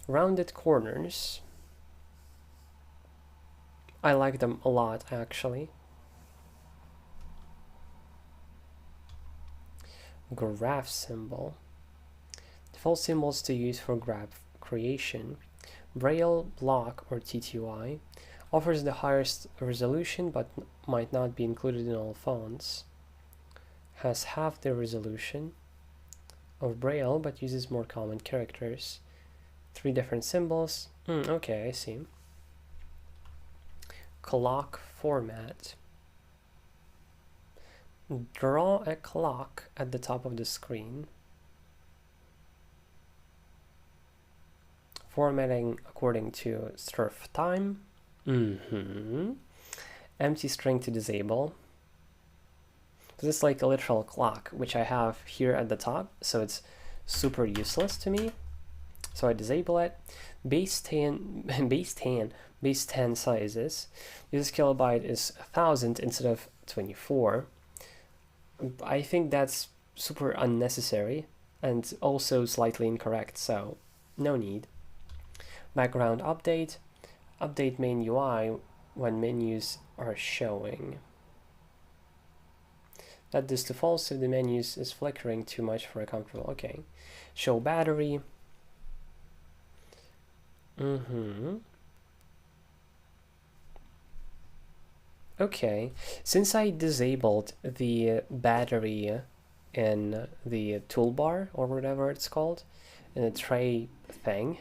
Speaker 1: Rounded corners. I like them a lot, actually. Graph symbol. Default symbols to use for graph creation. Braille, block, or TTY. Offers the highest resolution but might not be included in all fonts. Has half the resolution of Braille but uses more common characters. 3 different symbols. Okay, I see. Clock format. Draw a clock at the top of the screen. Formatting according to surf time. Empty string to disable. This is like a literal clock, which I have here at the top, so it's super useless to me. So I disable it. Base 10 sizes. This kilobyte is 1000 instead of 24. I think that's super unnecessary and also slightly incorrect, so no need. Background update. Update main UI when menus are showing. Set this to false if the menus is flickering too much for a comfortable. Okay. Show battery. Okay, since I disabled the battery in the toolbar or whatever it's called, in the tray thing,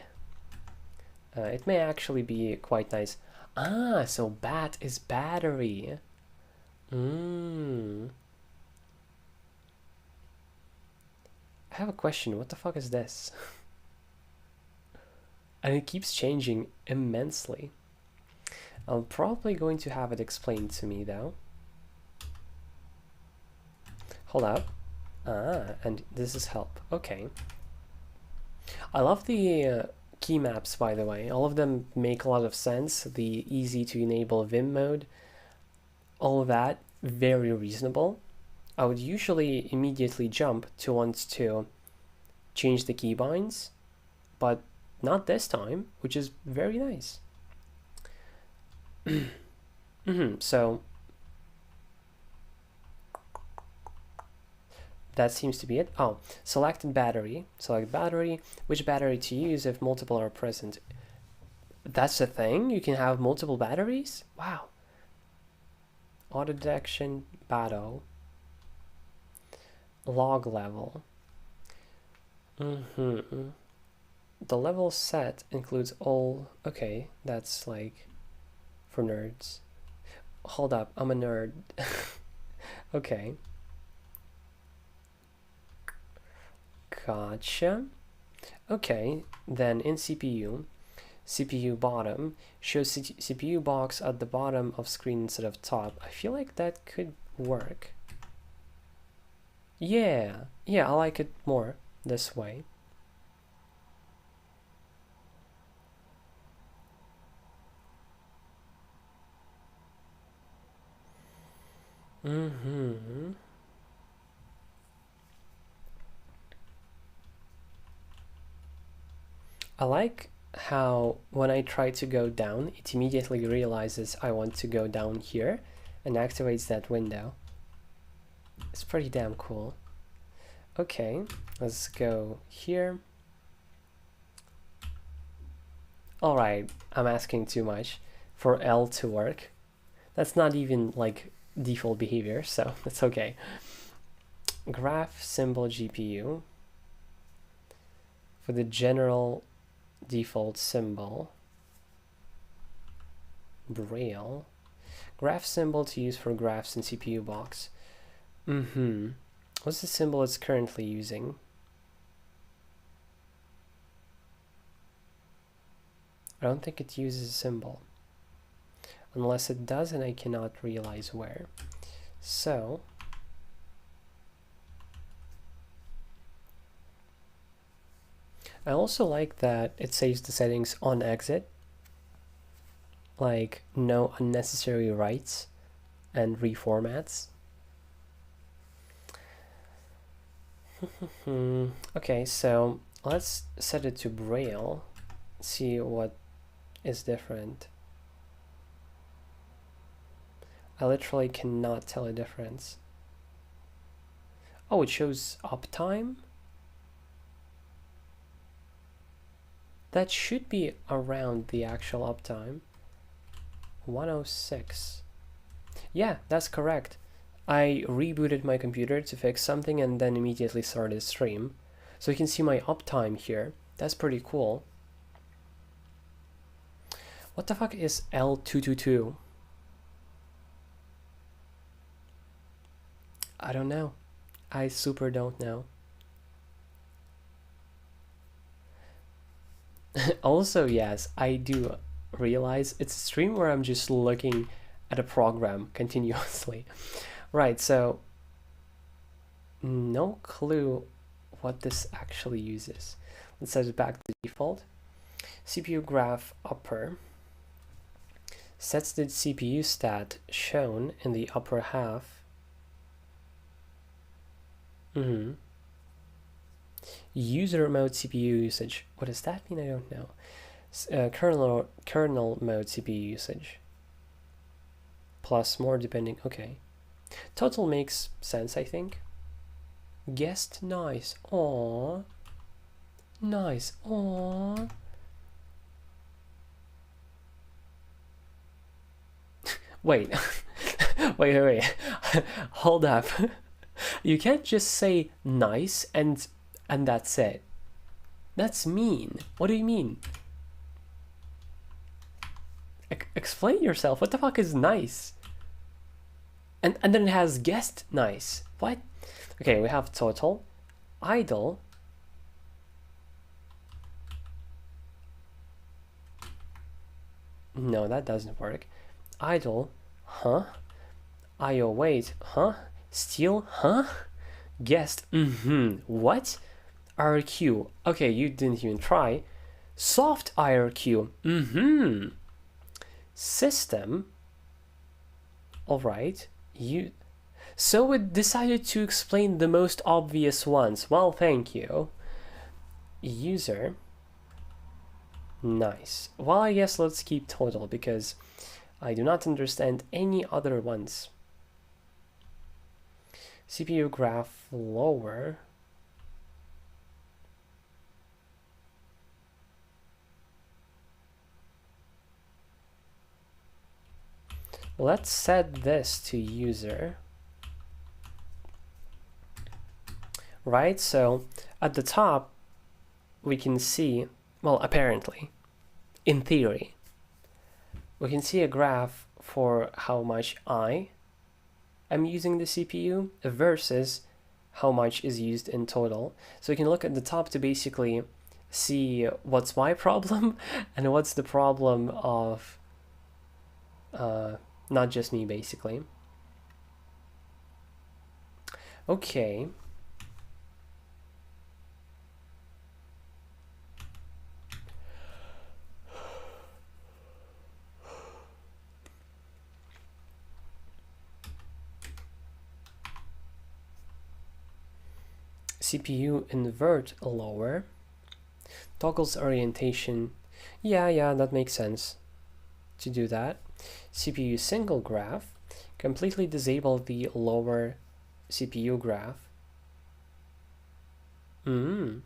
Speaker 1: it may actually be quite nice. Ah, so bat is battery. I have a question. What the fuck is this? And it keeps changing immensely. I'm probably going to have it explained to me though. Hold up. And this is help. Okay. I love the key maps, by the way. All of them make a lot of sense. The easy to enable Vim mode, all of that, very reasonable. I would usually immediately jump to want to change the keybinds, but not this time, which is very nice. So that seems to be it. Oh, select battery. Select battery. Which battery to use if multiple are present? That's a thing? You can have multiple batteries? Wow. Auto detection, battle. Log level. The level set includes all... Okay, that's like for nerds. Hold up, I'm a nerd. Okay. Gotcha. Okay, then in CPU, CPU bottom, show CPU box at the bottom of screen instead of top. I feel like that could work. Yeah, I like it more this way. I like how when I try to go down, it immediately realizes I want to go down here and activates that window. It's pretty damn cool. Okay, let's go here. Alright, I'm asking too much for L to work. That's not even like default behavior, so that's okay. Graph symbol GPU. For the general default symbol, Braille, graph symbol to use for graphs in CPU box. What's the symbol it's currently using? I don't think it uses a symbol. Unless it does, and I cannot realize where. So I also like that it saves the settings on exit, like no unnecessary writes and reformats. Okay, so let's set it to Braille, see what is different. I literally cannot tell a difference. Oh, it shows uptime? That should be around the actual uptime. 106. Yeah, that's correct. I rebooted my computer to fix something and then immediately started a stream. So you can see my uptime here. That's pretty cool. What the fuck is L222? I don't know. I super don't know. Also, yes, I do realize it's a stream where I'm just looking at a program continuously. Right, so no clue what this actually uses. Let's set it back to default. CPU graph upper sets the CPU stat shown in the upper half. User mode CPU usage. What does that mean? I don't know. Kernel mode CPU usage. Plus more depending. Okay. Total makes sense, I think. Guest nice. Aww. Nice. Aww. Wait. wait. Hold up. You can't just say nice and that's it. That's mean. What do you mean? Explain yourself. What the fuck is nice? And then it has guest nice. What? Okay, we have total, idle, no, that doesn't work. Idle, huh? IO wait, huh? Steal, huh? Guest, what? IRQ, okay, you didn't even try. Soft IRQ, System, all right. So it decided to explain the most obvious ones. Well, thank you. User. Nice. Well, I guess let's keep total because I do not understand any other ones. CPU graph lower. Let's set this to user. Right, so at the top we can see, well, apparently, in theory, we can see a graph for how much I am using the CPU versus how much is used in total. So we can look at the top to basically see what's my problem and what's the problem of not just me, basically. Okay. CPU invert lower. Toggles orientation. Yeah, that makes sense to do that. CPU single graph. Completely disable the lower CPU graph. Well,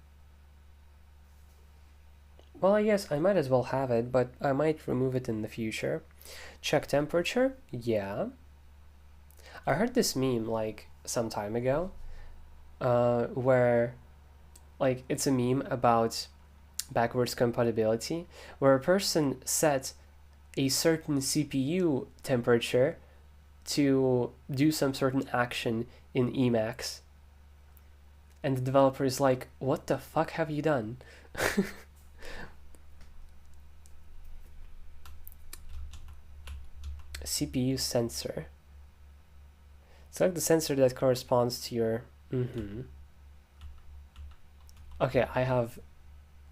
Speaker 1: I guess I might as well have it, but I might remove it in the future. Check temperature. Yeah. I heard this meme like some time ago, where like it's a meme about backwards compatibility, where a person sets a certain CPU temperature to do some certain action in Emacs. And the developer is like, what the fuck have you done? CPU sensor. Select the sensor that corresponds to your... Okay, I have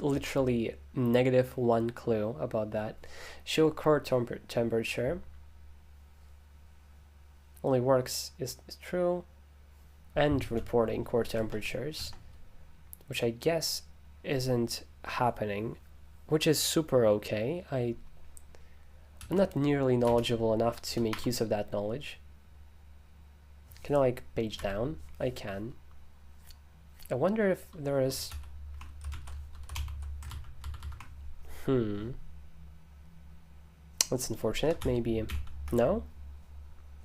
Speaker 1: literally -1 clue about that. Show core temperature. Only works is true. And reporting core temperatures, which I guess isn't happening, which is super okay. I'm not nearly knowledgeable enough to make use of that knowledge. Can I like page down? I can. I wonder if there is... That's unfortunate. Maybe... No?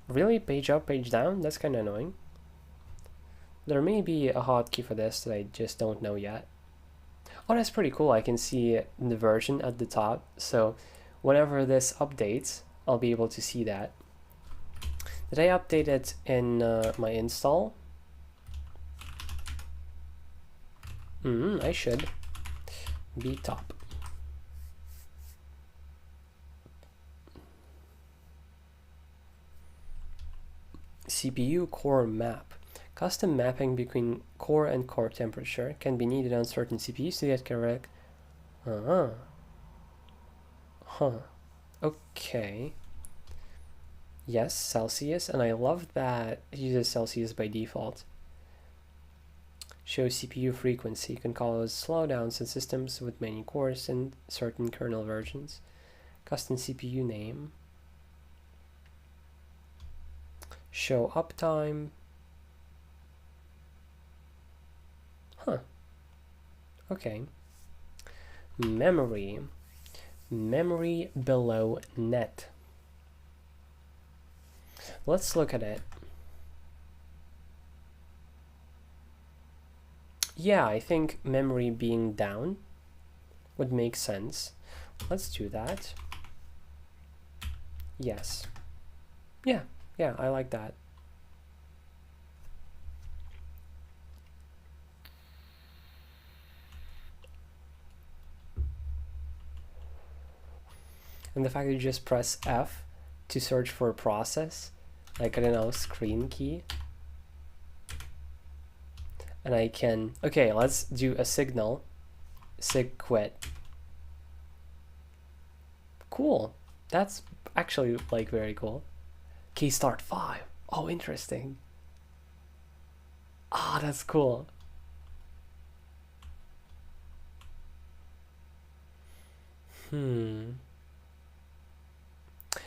Speaker 1: Really? Page up, page down? That's kind of annoying. There may be a hotkey for this that I just don't know yet. Oh, that's pretty cool. I can see the version at the top. So whenever this updates, I'll be able to see that. Did I update it in my install? I should. btop. CPU core map. Custom mapping between core and core temperature can be needed on certain CPUs to get correct. Okay. Yes, Celsius, and I love that it uses Celsius by default. Show CPU frequency can cause slowdowns in systems with many cores and certain kernel versions. Custom CPU name. Show uptime. Okay. Memory. Memory below net. Let's look at it. Yeah, I think memory being down would make sense. Let's do that. Yes. Yeah, I like that. And the fact that you just press F to search for a process, like, I don't know, screen key. And I can, okay, let's do a signal, sig quit. Cool. That's actually like very cool. Key start 5. Oh, interesting. Ah, that's cool.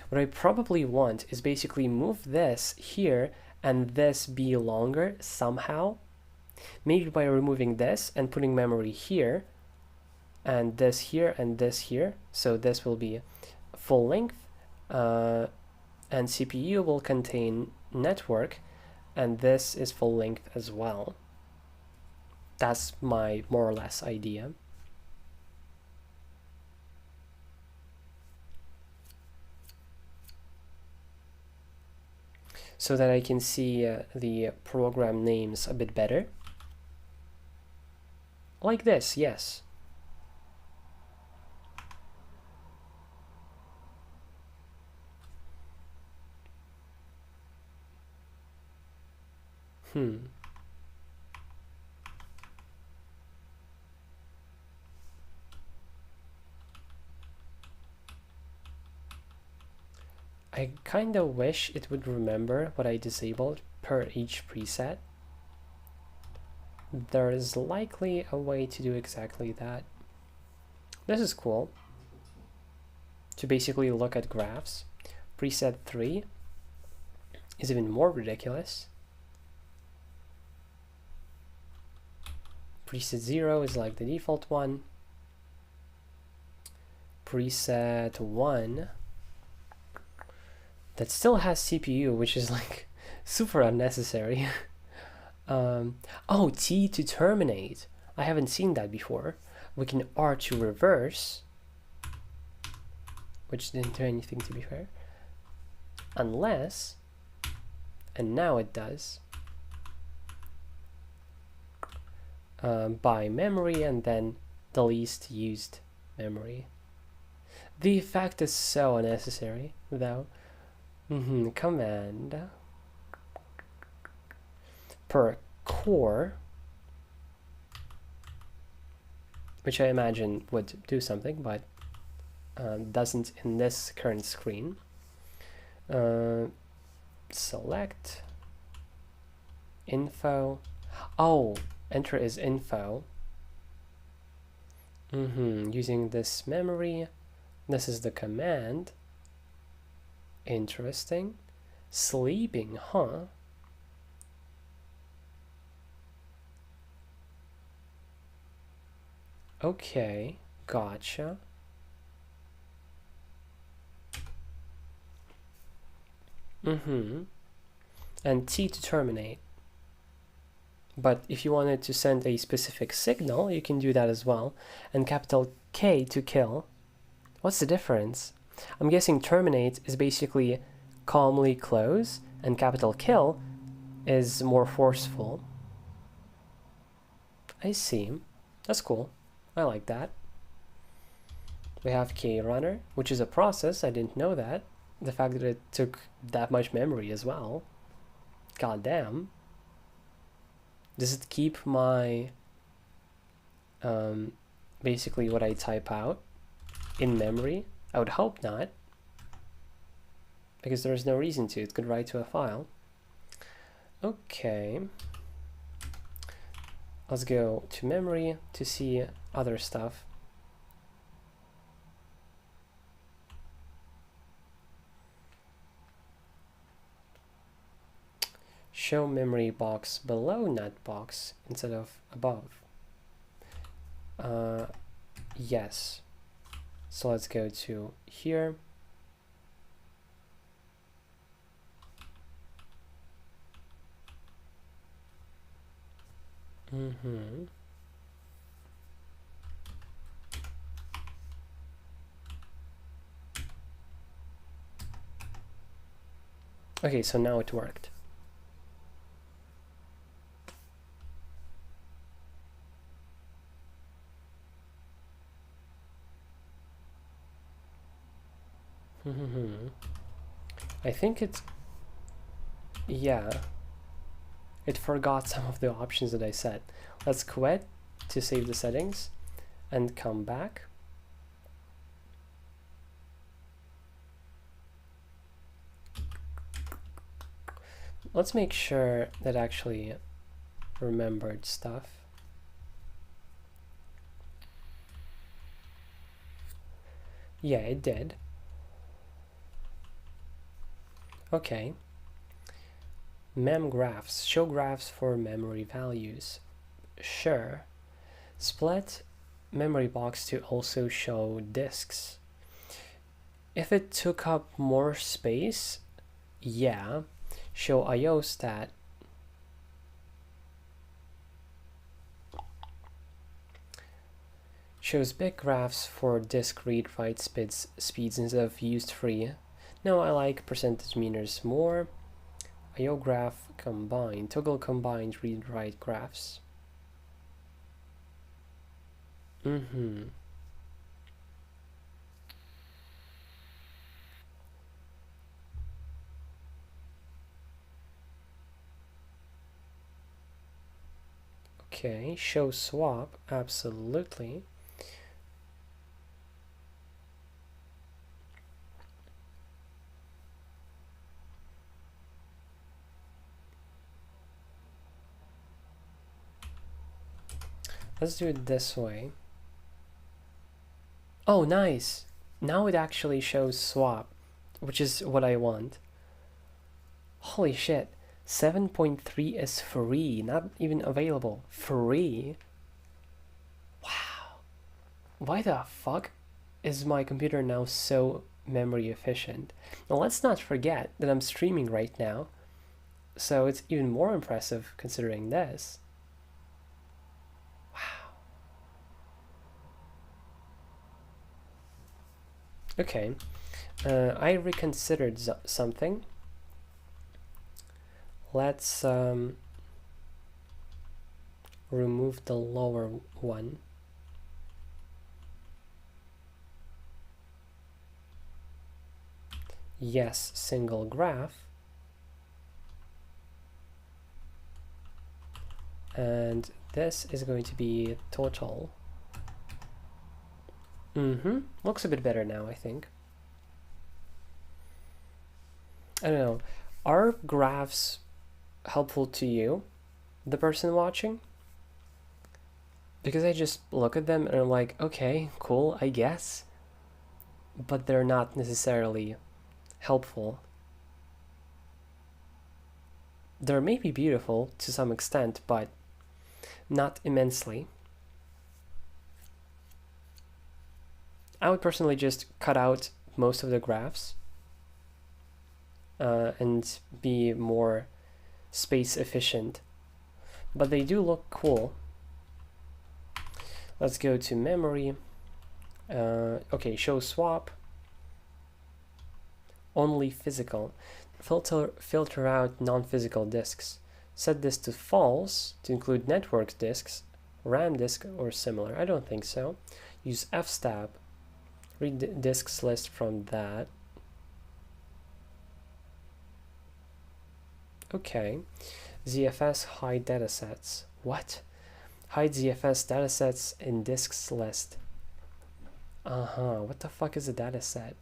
Speaker 1: What I probably want is basically move this here and this be longer somehow. Maybe by removing this and putting memory here, and this here, and this here. So this will be full length, and CPU will contain network, and this is full length as well. That's my more or less idea. So that I can see the program names a bit better. Like this, yes. I kind of wish it would remember what I disabled per each preset. There is likely a way to do exactly that. This is cool. To basically look at graphs. Preset 3 is even more ridiculous. Preset 0 is like the default one. Preset 1 that still has CPU, which is like super unnecessary. Oh, T to terminate. I haven't seen that before. We can R2 reverse, which didn't do anything to be fair, unless, and now it does, by memory and then the least used memory. The effect is so unnecessary though. Command per core, which I imagine would do something, but doesn't in this current screen. Select info. Oh, enter is info. Using this memory. This is the command. Interesting. Sleeping, huh? Okay, gotcha. And T to terminate. But if you wanted to send a specific signal, you can do that as well. And capital K to kill. What's the difference? I'm guessing terminate is basically calmly close, and capital kill is more forceful. I see. That's cool. I like that. We have krunner, which is a process. I didn't know that. The fact that it took that much memory as well. God damn. Does it keep my basically what I type out in memory? I would hope not, because there's no reason to. It could write to a file. Okay, let's go to memory to see other stuff. Show memory box below nut box instead of above. Yes. So let's go to here. Okay, so now it worked. I think it's, yeah, it forgot some of the options that I set. Let's quit to save the settings and come back. Let's make sure that actually remembered stuff. Yeah, it did. Okay. Mem graphs. Show graphs for memory values. Sure. Split memory box to also show disks. If it took up more space, yeah. Show IO stat. Shows big graphs for disk read-write speeds instead of used free. No, I like percentage meters more. IO graph combined. Toggle combined read-write graphs. Okay, show swap, absolutely. Let's do it this way. Oh, nice. Now it actually shows swap, which is what I want. Holy shit. 7.3 is free, not even available. Free? Wow. Why the fuck is my computer now so memory efficient? Now let's not forget that I'm streaming right now, so it's even more impressive considering this. Wow. Okay, I reconsidered something. Let's remove the lower one. Yes, single graph. And this is going to be total. Looks a bit better now, I think. I don't know. Are graphs helpful to you, the person watching? Because I just look at them and I'm like, okay, cool, I guess. But they're not necessarily helpful. They're maybe beautiful to some extent, but not immensely. I would personally just cut out most of the graphs and be more space efficient. But they do look cool. Let's go to memory. Okay, show swap. Only physical. Filter out non-physical disks. Set this to false to include network disks, RAM disk or similar. I don't think so. Use fstab. Read disks list from that. Okay. ZFS hide datasets. What? Hide ZFS datasets in disks list. What the fuck is a dataset?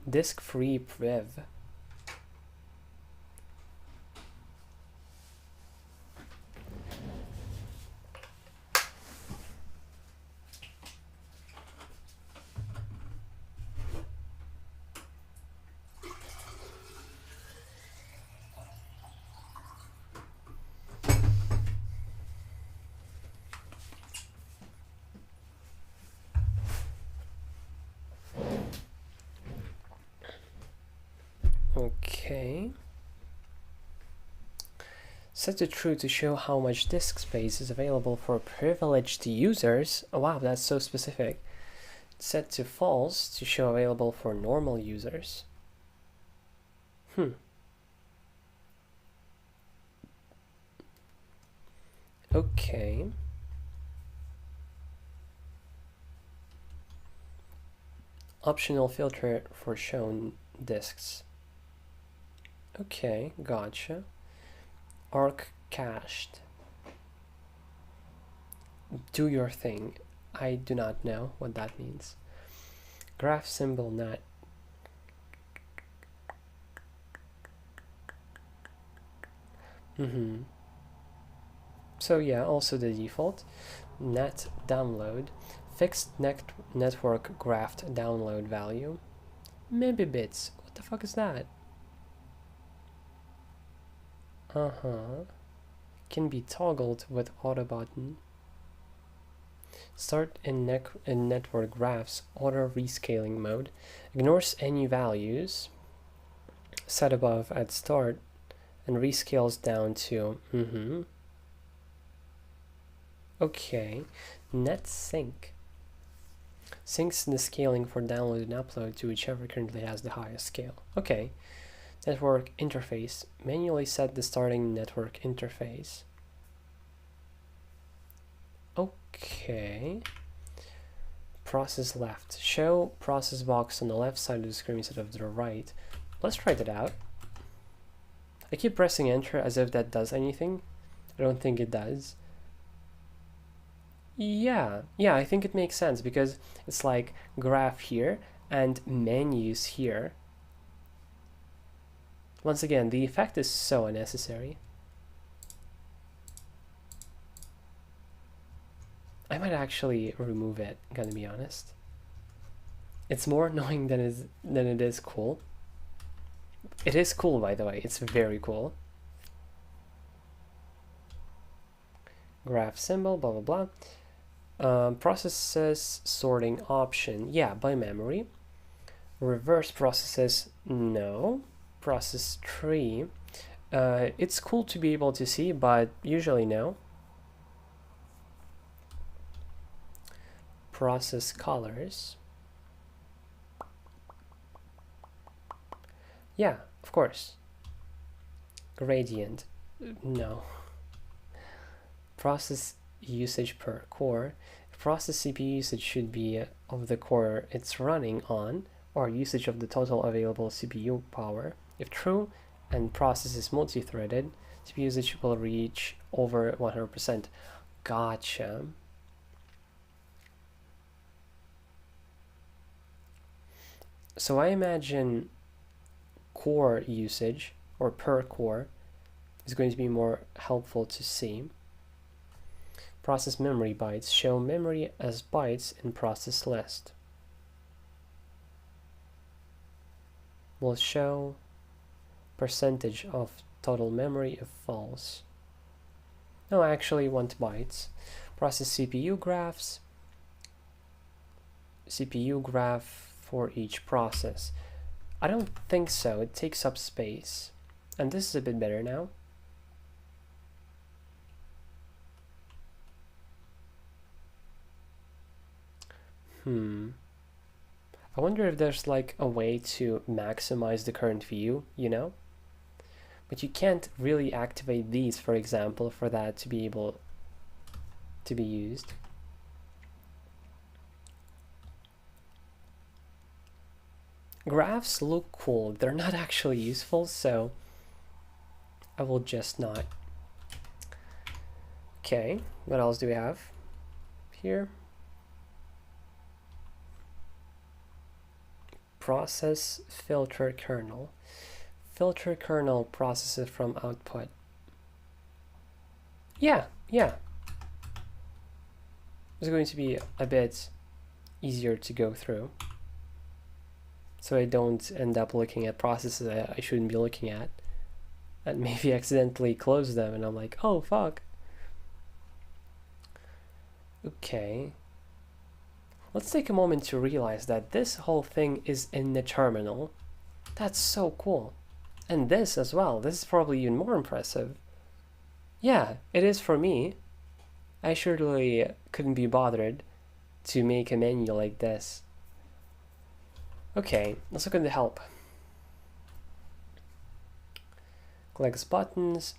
Speaker 1: Disk free priv. Okay. Set to true to show how much disk space is available for privileged users. Oh, wow, that's so specific. Set to false to show available for normal users. Okay. Optional filter for shown disks. Okay, gotcha. Arc cached. Do your thing. I do not know what that means. Graph symbol net. So yeah, also the default. Net download. Fixed network graphed download value. Maybe bits. What the fuck is that? Can be toggled with auto button. Start in network graphs auto rescaling mode. Ignores any values set above at start and rescales down to Okay. Net sync. Syncs the scaling for download and upload to whichever currently has the highest scale. Okay. Network interface. Manually set the starting network interface. Okay. Process left. Show process box on the left side of the screen instead of the right. Let's try that out. I keep pressing enter as if that does anything. I don't think it does. Yeah, I think it makes sense because it's like graph here and menus here. Once again, the effect is so unnecessary. I might actually remove it, gonna be honest. It's more annoying than it is cool. It is cool, by the way. It's very cool. Graph symbol, blah, blah, blah. Processes sorting option. Yeah, by memory. Reverse processes, no. Process tree. It's cool to be able to see, but usually no. process colors. Yeah, of course. Gradient. No. Process usage per core. Process CPU usage should be of the core it's running on, or usage of the total available CPU power. If true, and process is multi-threaded, CPU usage will reach over 100%. Gotcha. So I imagine core usage, or per core, is going to be more helpful to see. Process memory bytes. Show memory as bytes in process list. Will show percentage of total memory if false. No, I actually want bytes. Process CPU graphs. CPU graph for each process. I don't think so. It takes up space. And this is a bit better now. I wonder if there's like a way to maximize the current view, you know? But you can't really activate these, for example, for that to be able to be used. Graphs look cool. They're not actually useful, so I will just not. Okay, what else do we have here? Process filter kernel. Filter kernel processes from output. Yeah. It's going to be a bit easier to go through, so I don't end up looking at processes I shouldn't be looking at, and maybe accidentally close them, and I'm like, oh fuck. Okay. Let's take a moment to realize that this whole thing is in the terminal. That's so cool. And this as well. This is probably even more impressive. Yeah, it is for me. I surely couldn't be bothered to make a menu like this. Okay, let's look at the help. Collects buttons.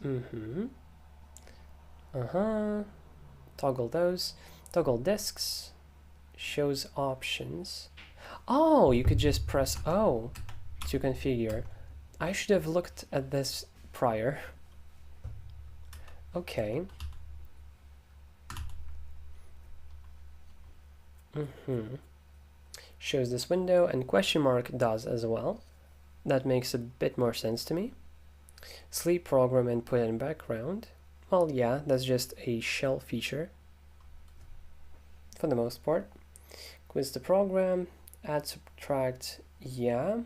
Speaker 1: Toggle those. Toggle disks. Shows options. Oh, you could just press O to configure. I should have looked at this prior. Okay. Shows this window, and question mark does as well. That makes a bit more sense to me. Sleep program input and background. Well, yeah, that's just a shell feature for the most part. Quiz the program, add, subtract, yeah.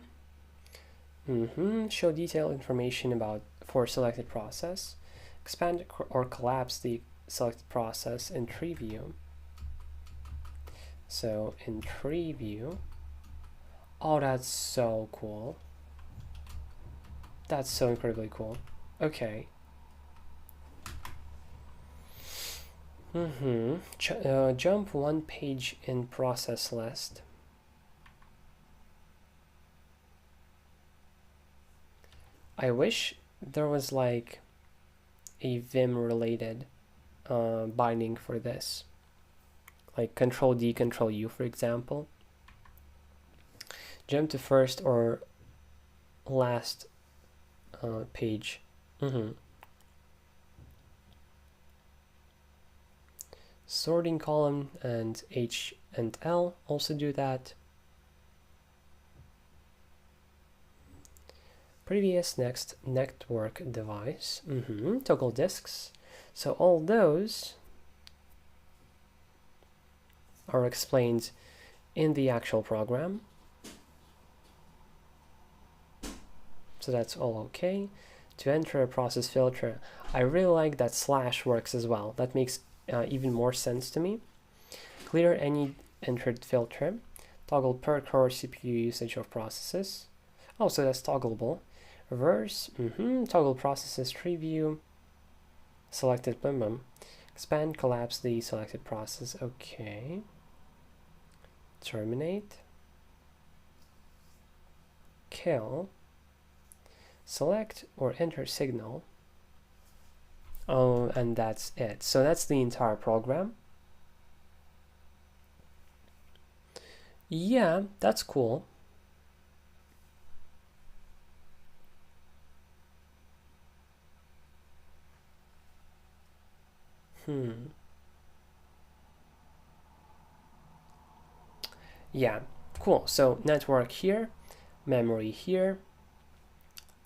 Speaker 1: Show detailed information about for selected process. Expand or collapse the selected process in tree view. So in tree view, oh, that's so cool. That's so incredibly cool. Okay. Jump one page in process list. I wish there was like a Vim related binding for this, like Control D, Control U, for example. Jump to first or last page. Sorting column and H and L also do that. Previous, next, network device. Toggle disks. So all those are explained in the actual program. So that's all okay. To enter a process filter, I really like that slash works as well. That makes even more sense to me. Clear any entered filter. Toggle per core CPU usage of processes. Oh, so that's toggleable. Reverse. Toggle processes tree view. Selected. Expand, collapse the selected process. Okay. terminate, kill, select or enter signal. Oh, and that's it. So that's the entire program. Yeah, that's cool. Yeah, cool. So network here, memory here,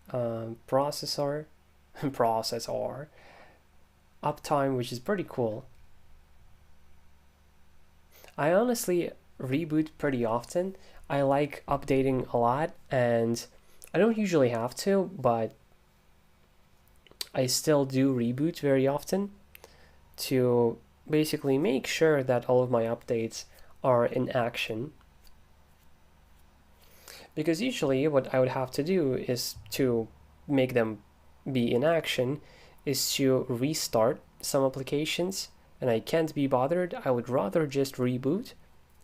Speaker 1: processor, processor, uptime, which is pretty cool. I honestly reboot pretty often. I like updating a lot, and I don't usually have to, but I still do reboot very often to basically make sure that all of my updates are in action. Because usually what I would have to do is to make them be in action is to restart some applications, and I can't be bothered. I would rather just reboot,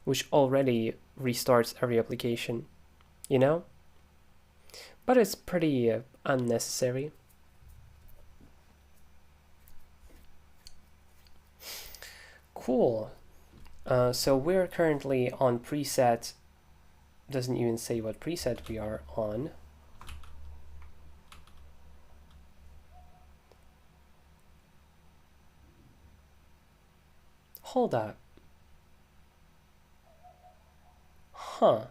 Speaker 1: which already restarts every application, you know? But it's pretty unnecessary. Cool. So we're currently on preset, doesn't even say what preset we are on. Hold up. Huh.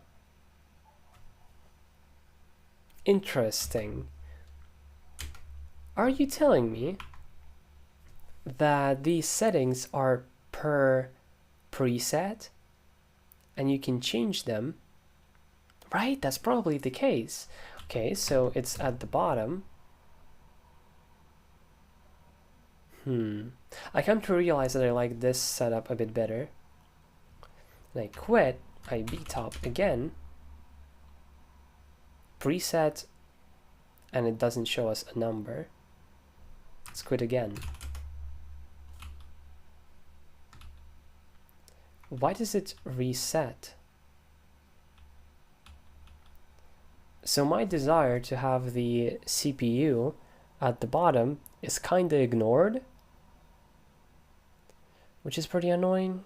Speaker 1: Interesting. Are you telling me that these settings are per preset and you can change them? Right, that's probably the case. Okay, so it's at the bottom. I come to realize that I like this setup a bit better. And I quit, I btop again, preset, and it doesn't show us a number. Let's quit again. Why does it reset? So my desire to have the CPU at the bottom is kind of ignored, which is pretty annoying.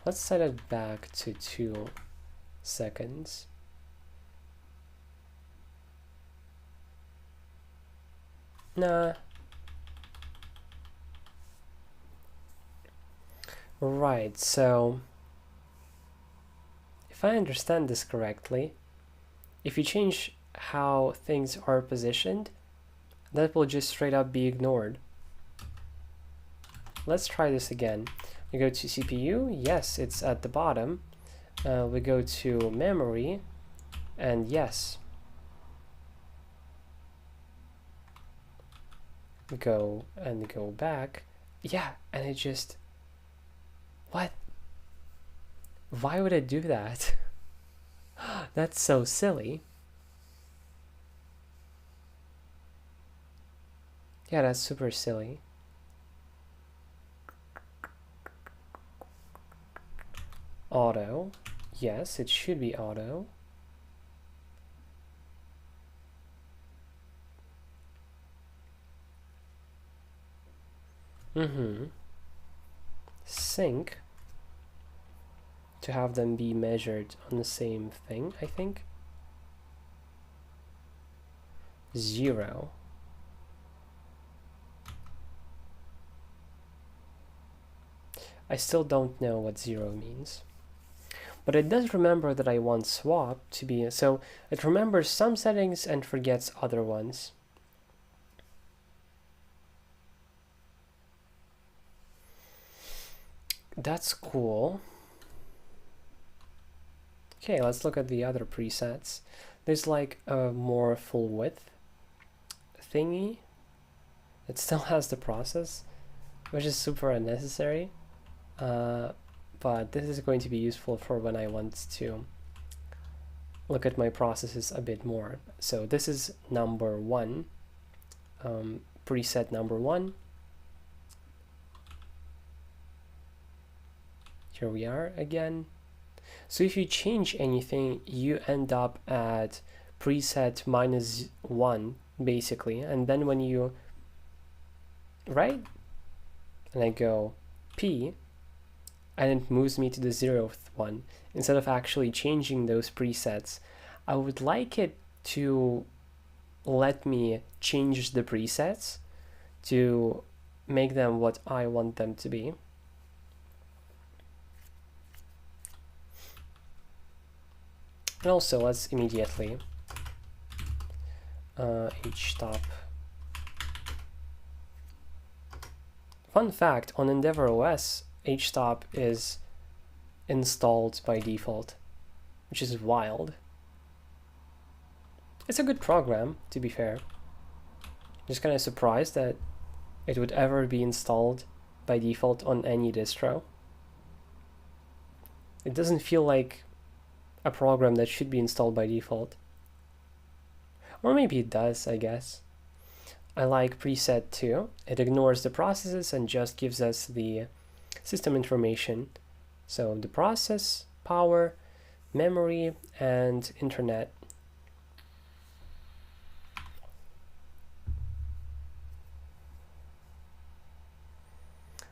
Speaker 1: Let's set it back to 2 seconds. Nah. Right, so if I understand this correctly, if you change how things are positioned, that will just straight up be ignored. Let's try this again. We go to CPU, yes, it's at the bottom. We go to memory, and yes. We go and go back. Yeah, and it just... What? Why would it do that? That's so silly. Yeah, that's super silly. Auto. Yes, it should be auto. Sync. To have them be measured on the same thing, I think. 0. I still don't know what 0 means. But it does remember that I want swap to be, so it remembers some settings and forgets other ones. That's cool. Okay, let's look at the other presets. There's like a more full width thingy. It still has the process, which is super unnecessary. But this is going to be useful for when I want to look at my processes a bit more. So this is number one, preset number one. Here we are again. So if you change anything, you end up at preset -1 basically, and then when you right, and I go P, and it moves me to the 0th one instead of actually changing those presets. I would like it to let me change the presets to make them what I want them to be. And also, let's immediately htop. Fun fact, on Endeavour OS, htop is installed by default, which is wild. It's a good program, to be fair. Just kind of surprised that it would ever be installed by default on any distro. It doesn't feel like a program that should be installed by default. Or maybe it does, I guess. I like preset 2. It ignores the processes and just gives us the system information. So the process, power, memory, and internet.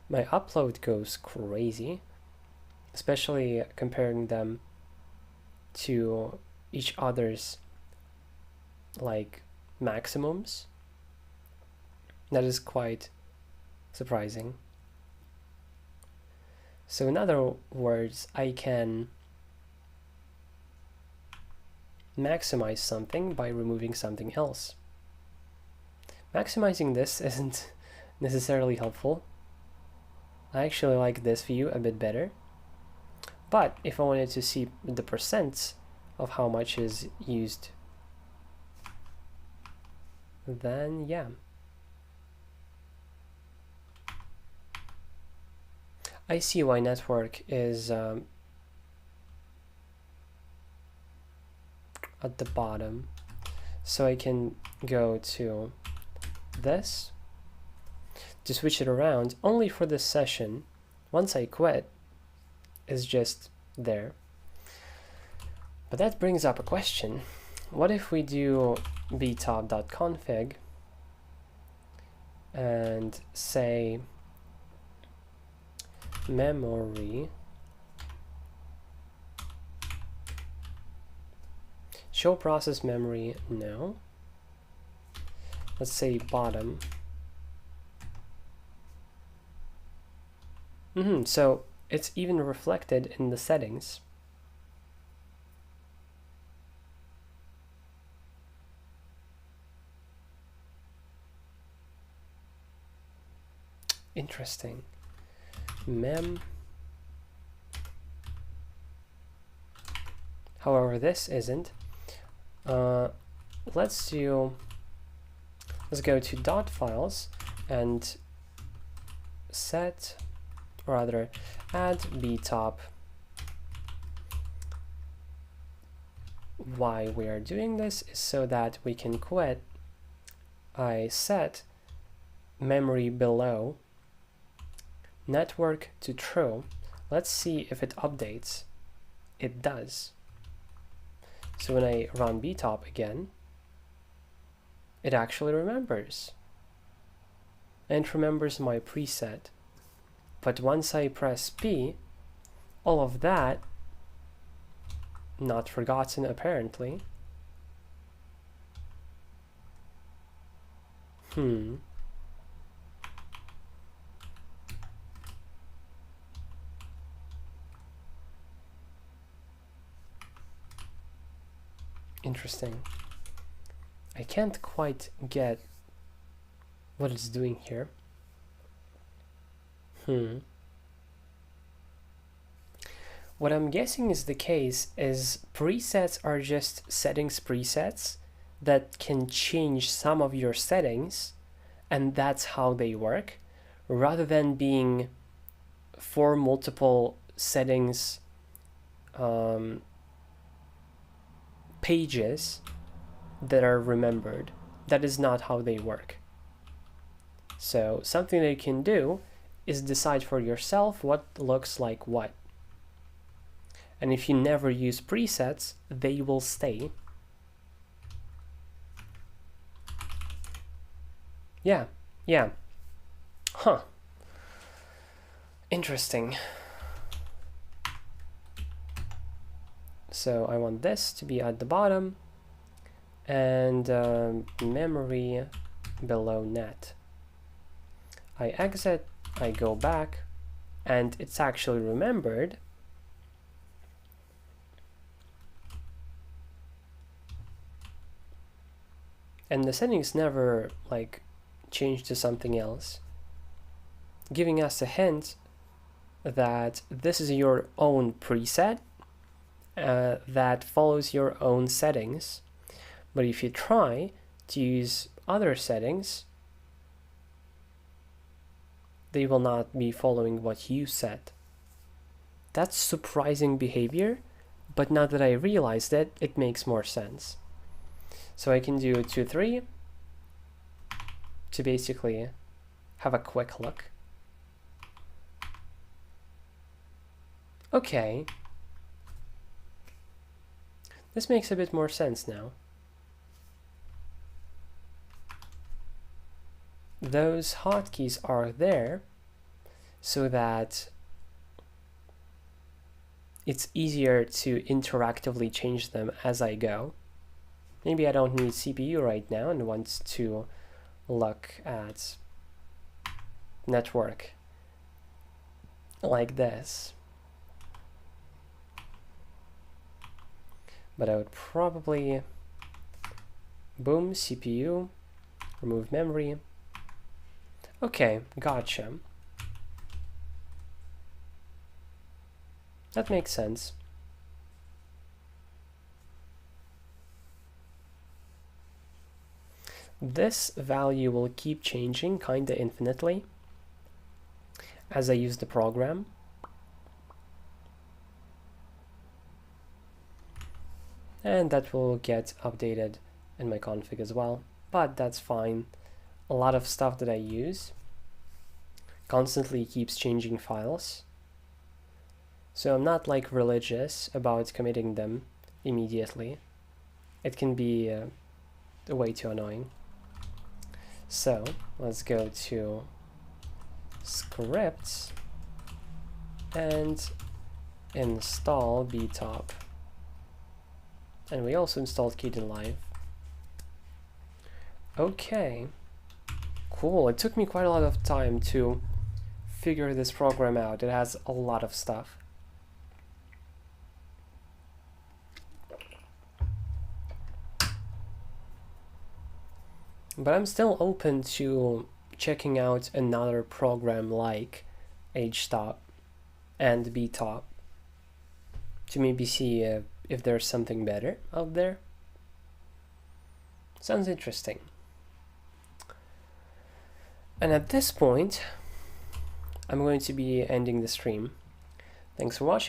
Speaker 1: My upload goes crazy, especially comparing them to each other's like maximums. That is quite surprising. So in other words, I can maximize something by removing something else. Maximizing this isn't necessarily helpful. I actually like this view a bit better. But if I wanted to see the percents of how much is used, then yeah. I see why network is at the bottom. So I can go to this to switch it around only for this session. Once I quit, it's just there. But that brings up a question. What if we do btop.config and say memory show process memory? No. Let's say bottom. So it's even reflected in the settings. Interesting. Mem. However, this isn't. Let's go to dot files and set, or rather add btop. Why we are doing this is so that we can quit. I set memory below network to true. Let's see if it updates. It does. So when I run btop again, it actually remembers. And it remembers my preset. But once I press P, all of that, not forgotten apparently. Interesting. I can't quite get what it's doing here. What I'm guessing is the case is presets are just settings presets that can change some of your settings, and that's how they work, rather than being for multiple settings pages that are remembered. That is not how they work. So something that you can do is decide for yourself what looks like what. And if you never use presets, they will stay. Yeah. Huh. Interesting. So I want this to be at the bottom and memory below net. I exit, I go back, and it's actually remembered. And the settings never like change to something else, giving us a hint that this is your own preset that follows your own settings. But if you try to use other settings, they will not be following what you set. That's surprising behavior, but now that I realized it, it makes more sense. So I can do 2, 3 to basically have a quick look. Okay. This makes a bit more sense now. Those hotkeys are there so that it's easier to interactively change them as I go. Maybe I don't need CPU right now and want to look at network like this. But I would probably boom, CPU, remove memory. Okay, gotcha. That makes sense. This value will keep changing kinda infinitely as I use the program. And that will get updated in my config as well, but that's fine. A lot of stuff that I use constantly keeps changing files. So I'm not like religious about committing them immediately. It can be way too annoying. So let's go to scripts and install btop. And we also installed Kdenlive. Okay, cool. It took me quite a lot of time to figure this program out. It has a lot of stuff. But I'm still open to checking out another program like htop and btop to maybe see if there's something better out there. Sounds interesting. And at this point, I'm going to be ending the stream. Thanks for watching.